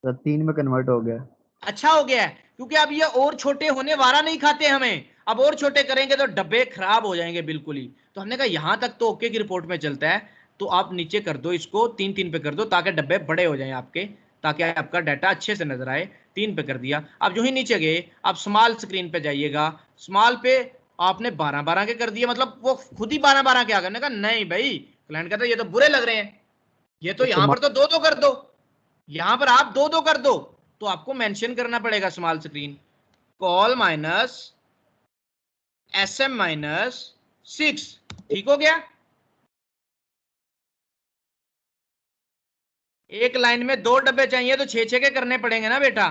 सर 3 में कन्वर्ट हो गया। अच्छा हो गया है, क्योंकि अब ये और छोटे होने वाला नहीं खाते हमें। अब और छोटे करेंगे तो डब्बे खराब हो जाएंगे बिल्कुल ही। तो हमने कहा यहां तक तो ओके की रिपोर्ट में चलता है, तो आप नीचे कर दो इसको 3 पे कर दो, ताकि डब्बे बड़े हो जाएं आपके, ताकि आपका डाटा अच्छे से नजर आए। 3 पे कर दिया। अब जो ही नीचे गए आप स्मॉल स्क्रीन पे जाइएगा, स्मॉल पे आपने 12 के कर दिए, मतलब वो खुद ही 12 के आ गए। कहा नहीं भाई, क्लाइंट कहता ये तो बुरे लग रहे हैं, ये तो यहां पर तो 2 कर दो, यहां पर आप 2 कर दो। तो आपको मेंशन करना पड़ेगा small screen, call minus SM minus 6, ठीक हो गया। एक लाइन में 2 डब्बे चाहिए तो 6 के करने पड़ेंगे ना बेटा।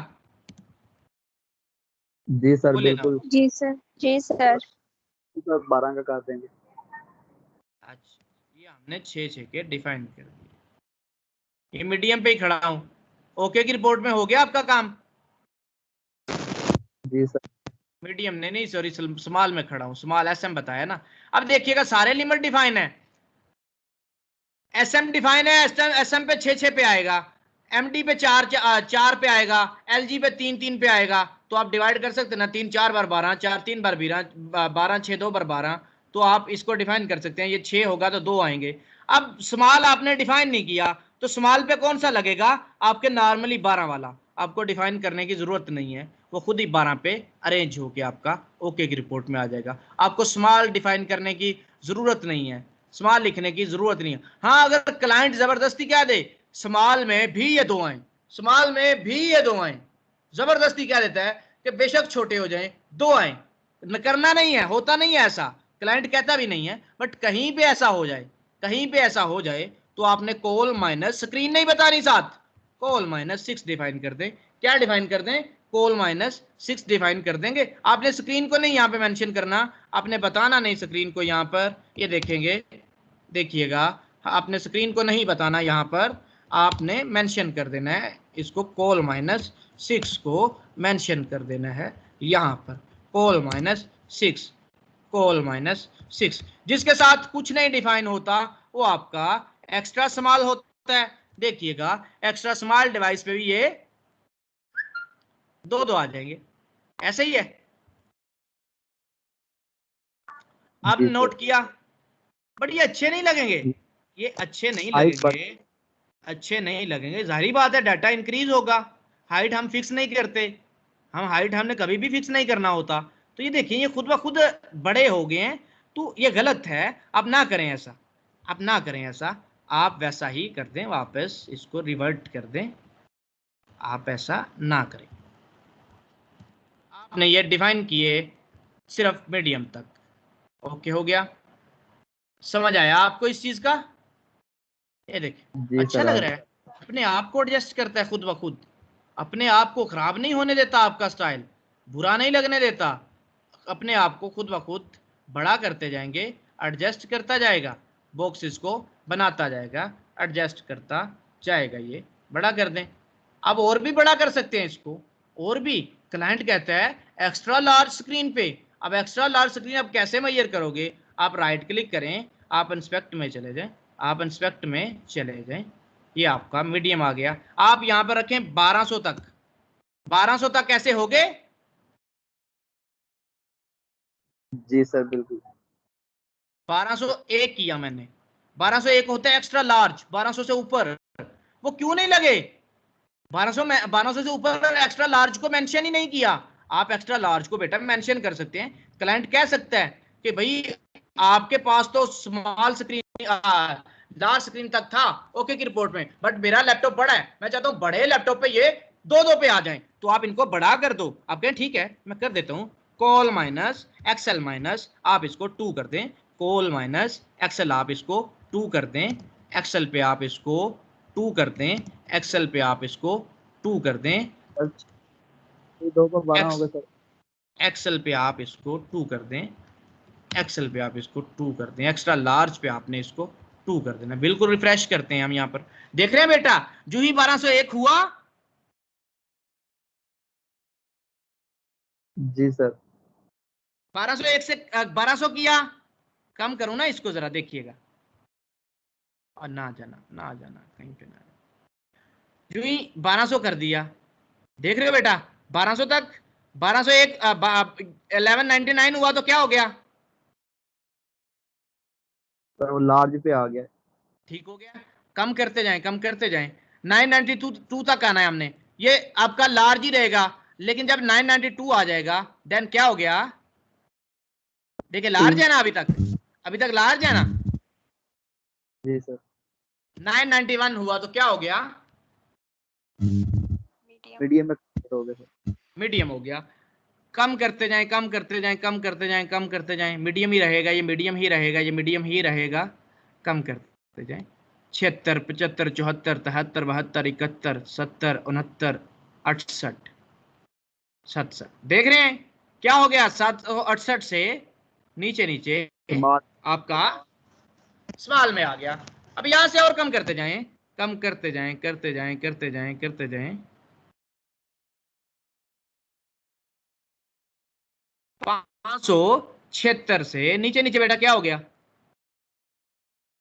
जी सर बोले ना, बिल्कुल। जी सर। जी सर। सर 12 का कर देंगे। अच्छा ये हमने 6 के डिफाइन कर दिए। ये मीडियम पे ही खड़ा हूं, ओके की रिपोर्ट में हो गया आपका काम। जी सर। मीडियम नहीं सॉरी स्मॉल में खड़ा हूं, स्मॉल एसएम बताया ना। अब देखिएगा सारे लिमिट डिफाइन है, एसएम डिफाइन है, एसएम पे 6 पे आएगा, एमडी पे 4 पे आएगा, एलजी पे 3 पे आएगा। तो आप डिवाइड कर सकते हैं ना, 3 4 बार 12, 4 3 बार 12, 6 2 बार 12, तो आप इसको डिफाइन कर सकते हैं। ये 6 होगा तो 2 आएंगे। अब स्मॉल आपने डिफाइन नहीं किया तो स्मॉल पे कौन सा लगेगा, आपके नॉर्मली 12 वाला, आपको डिफाइन करने की जरूरत नहीं है, वो खुद ही 12 पे अरेंज होके आपका ओके की रिपोर्ट में आ जाएगा। आपको स्मॉल डिफाइन करने की जरूरत नहीं है, स्मॉल लिखने की जरूरत नहीं है। हाँ अगर क्लाइंट जबरदस्ती क्या दे, स्मॉल में भी ये 2 आए, स्मॉल में भी ये 2 आए, जबरदस्ती क्या देता है कि बेशक छोटे हो जाएं 2 आए, करना नहीं है, होता नहीं है ऐसा, क्लाइंट कहता भी नहीं है, बट कहीं पे ऐसा हो जाए, कहीं पे ऐसा हो जाए तो आपने कोल माइनस स्क्रीन नहीं बतानी, साथ कोल माइनस 6 डिफाइन कर दें। क्या डिफाइन कर दें, कोल माइनस 6 डिफाइन कर देंगे। आपने स्क्रीन को नहीं यहाँ पे मेंशन करना, आपने बताना नहीं स्क्रीन को यहाँ पर, ये देखेंगे देखिएगा, आपने स्क्रीन को नहीं बताना, यहाँ पर आपने मेंशन कर देना है इसको, कोल माइनस 6 को मेंशन कर देना है यहाँ पर, कोल माइनस 6, कोल माइनस 6। जिसके साथ कुछ नहीं डिफाइन होता वो आपका एक्स्ट्रा स्मॉल होता है। देखिएगा एक्स्ट्रा स्मॉल डिवाइस पे भी ये 2 आ जाएंगे, ऐसे ही है। आपने नोट किया, बट ये अच्छे नहीं लगेंगे, ये अच्छे नहीं लगेंगे, अच्छे नहीं लगेंगे, जाहिर बात है डाटा इंक्रीज होगा, हाइट हम फिक्स नहीं करते, हम हाइट हमने कभी भी फिक्स नहीं करना होता। तो ये देखिए ये खुद ब खुद बड़े हो गए हैं, तो ये गलत है, आप ना करें ऐसा, आप ना करें ऐसा, आप वैसा ही कर दें, वापस इसको रिवर्ट कर दें, आप ऐसा ना करें। आपने ये डिफाइन किए सिर्फ मीडियम तक, ओके हो गया, समझ आया आपको इस चीज का? ये देखिए अच्छा लग रहा है, अपने आप को एडजस्ट करता है खुद ब खुद, अपने आप को खराब नहीं होने देता, आपका स्टाइल बुरा नहीं लगने देता, अपने आप को खुद ब खुद बड़ा करते जाएंगे, एडजस्ट करता जाएगा, बॉक्सेस को बनाता जाएगा, एडजस्ट करता जाएगा। ये बड़ा कर दें, अब और भी बड़ा कर सकते हैं इसको, और भी। क्लाइंट कहता है एक्स्ट्रा लार्ज स्क्रीन पे, अब एक्स्ट्रा लार्ज स्क्रीन आप कैसे मेजर करोगे, आप राइट क्लिक करें, आप इंस्पेक्ट में चले जाएं, आप इंस्पेक्ट में चले जाएं, ये आपका मीडियम आ गया। आप यहां पर रखें 1200 तक, 1200 तक कैसे हो गए? जी सर बिल्कुल। 1201 किया मैंने, 1201 होता है एक्स्ट्रा लार्ज, 1200 से ऊपर वो क्यों नहीं लगे, 1200 से ऊपर एक्स्ट्रा लार्ज को मेंशन ही नहीं किया। आप एक्स्ट्रा लार्ज को बेटा मेंशन कर सकते हैं, क्लाइंट कह सकता है कि भाई आपके पास तो स्मॉल स्क्रीन लार्ज स्क्रीन तक था ओके की रिपोर्ट में, बट मेरा लैपटॉप बड़ा है, मैं चाहता हूं बड़े लैपटॉप पे ये 2 पे आ जाएं, तो आप इनको बड़ा कर दो। आप कहें ठीक है मैं कर देता हूं, कॉल माइनस एक्सेल माइनस आप इसको 2 कर दें, कॉल माइनस एक्सेल आप इसको 2 कर दें, एक्सेल पे आप इसको 2 कर दें, एक्सेल पे आप इसको 2 कर दें, 2 को 12 हो गए सर, एक्सेल पे आप इसको 2 कर दें, एक्सेल पे आप इसको 2 कर दें, एक्स्ट्रा लार्ज पे आपने इसको 2 कर देना। बिल्कुल रिफ्रेश करते हैं हम यहाँ पर, देख रहे हैं बेटा जो ही 1201 हुआ, जी सर 1201 से 1200 किया, कम करूं ना इसको जरा देखिएगा, और ना जाना कहीं पे ना, जो ही 1200 कर दिया, देख रहे हो बेटा 1200 तक, 1201 1199 हुआ तो क्या हो गया, सर वो लार्ज पे आ गया, ठीक हो गया। कम करते जाएं, कम करते जाएं, 992 तक आना है हमने, ये आपका लार्ज ही रहेगा, लेकिन जब 992 आ जाएगा देन क्या हो गया, देखिए लार्ज है ना, अभी तक लार्ज है ना। जी सर 991 हुआ तो क्या हो गया, मीडियम में हो गया सर, मीडियम हो गया। कम करते जाएं, कम करते जाएं, कम करते जाएं, कम करते जाएं, मीडियम ही रहेगा, ये मीडियम ही रहेगा, ये मीडियम ही रहेगा, कम करते जाएं। 76 75 74 73 72 71 70 69 68 67, देख रहे हैं क्या हो गया, 768 से नीचे नीचे आपका स्मॉल में आ गया। अब यहां से और कम करते जाएं, कम करते जाएं, करते जाएं, करते जाएं, करते जाएं, 576 से नीचे नीचे बेटा क्या हो गया?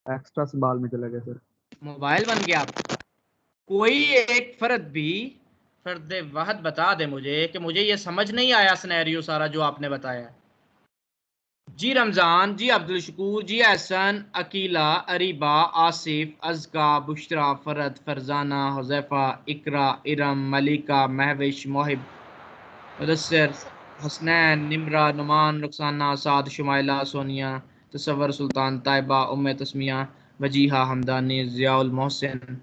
एक्स्ट्रा बाल में चला गया सर। मोबाइल बन गया आपका। कोई एक फर्द वाहद बता दे मुझे कि मुझे ये समझ नहीं आया सिनेरियो सारा जो आपने बताया। जी रमजान, जी अब्दुल शकूर, जी एहसन, अकीला, अरीबा, आसिफ, अज़का, बुशरा, फरद, फरजाना, हुज़ैफा, इकरा, इरम, मलिका, महविश, मोहिब, मुदस्सिर, हसनैन, निमरा, नुमान, रुखसाना, साद, शुमाइला, सोनिया, तसव्वुर, सुल्तान, ताइबा, उम्मे तस्मिया, वजीहा, हमदानी, ज़ियाउल मोहसिन।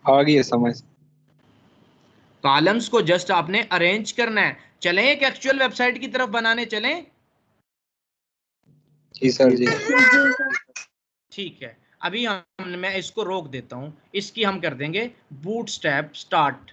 आ गई है समझ। कॉलम्स को जस्ट आपने अरेंज करना है। चलें एक एक्चुअल वेबसाइट की तरफ बनाने चलें? जी सर जी। ठीक है, अभी मैं इसको रोक देता हूं, इसकी हम कर देंगे बूटस्ट्रैप स्टार्ट।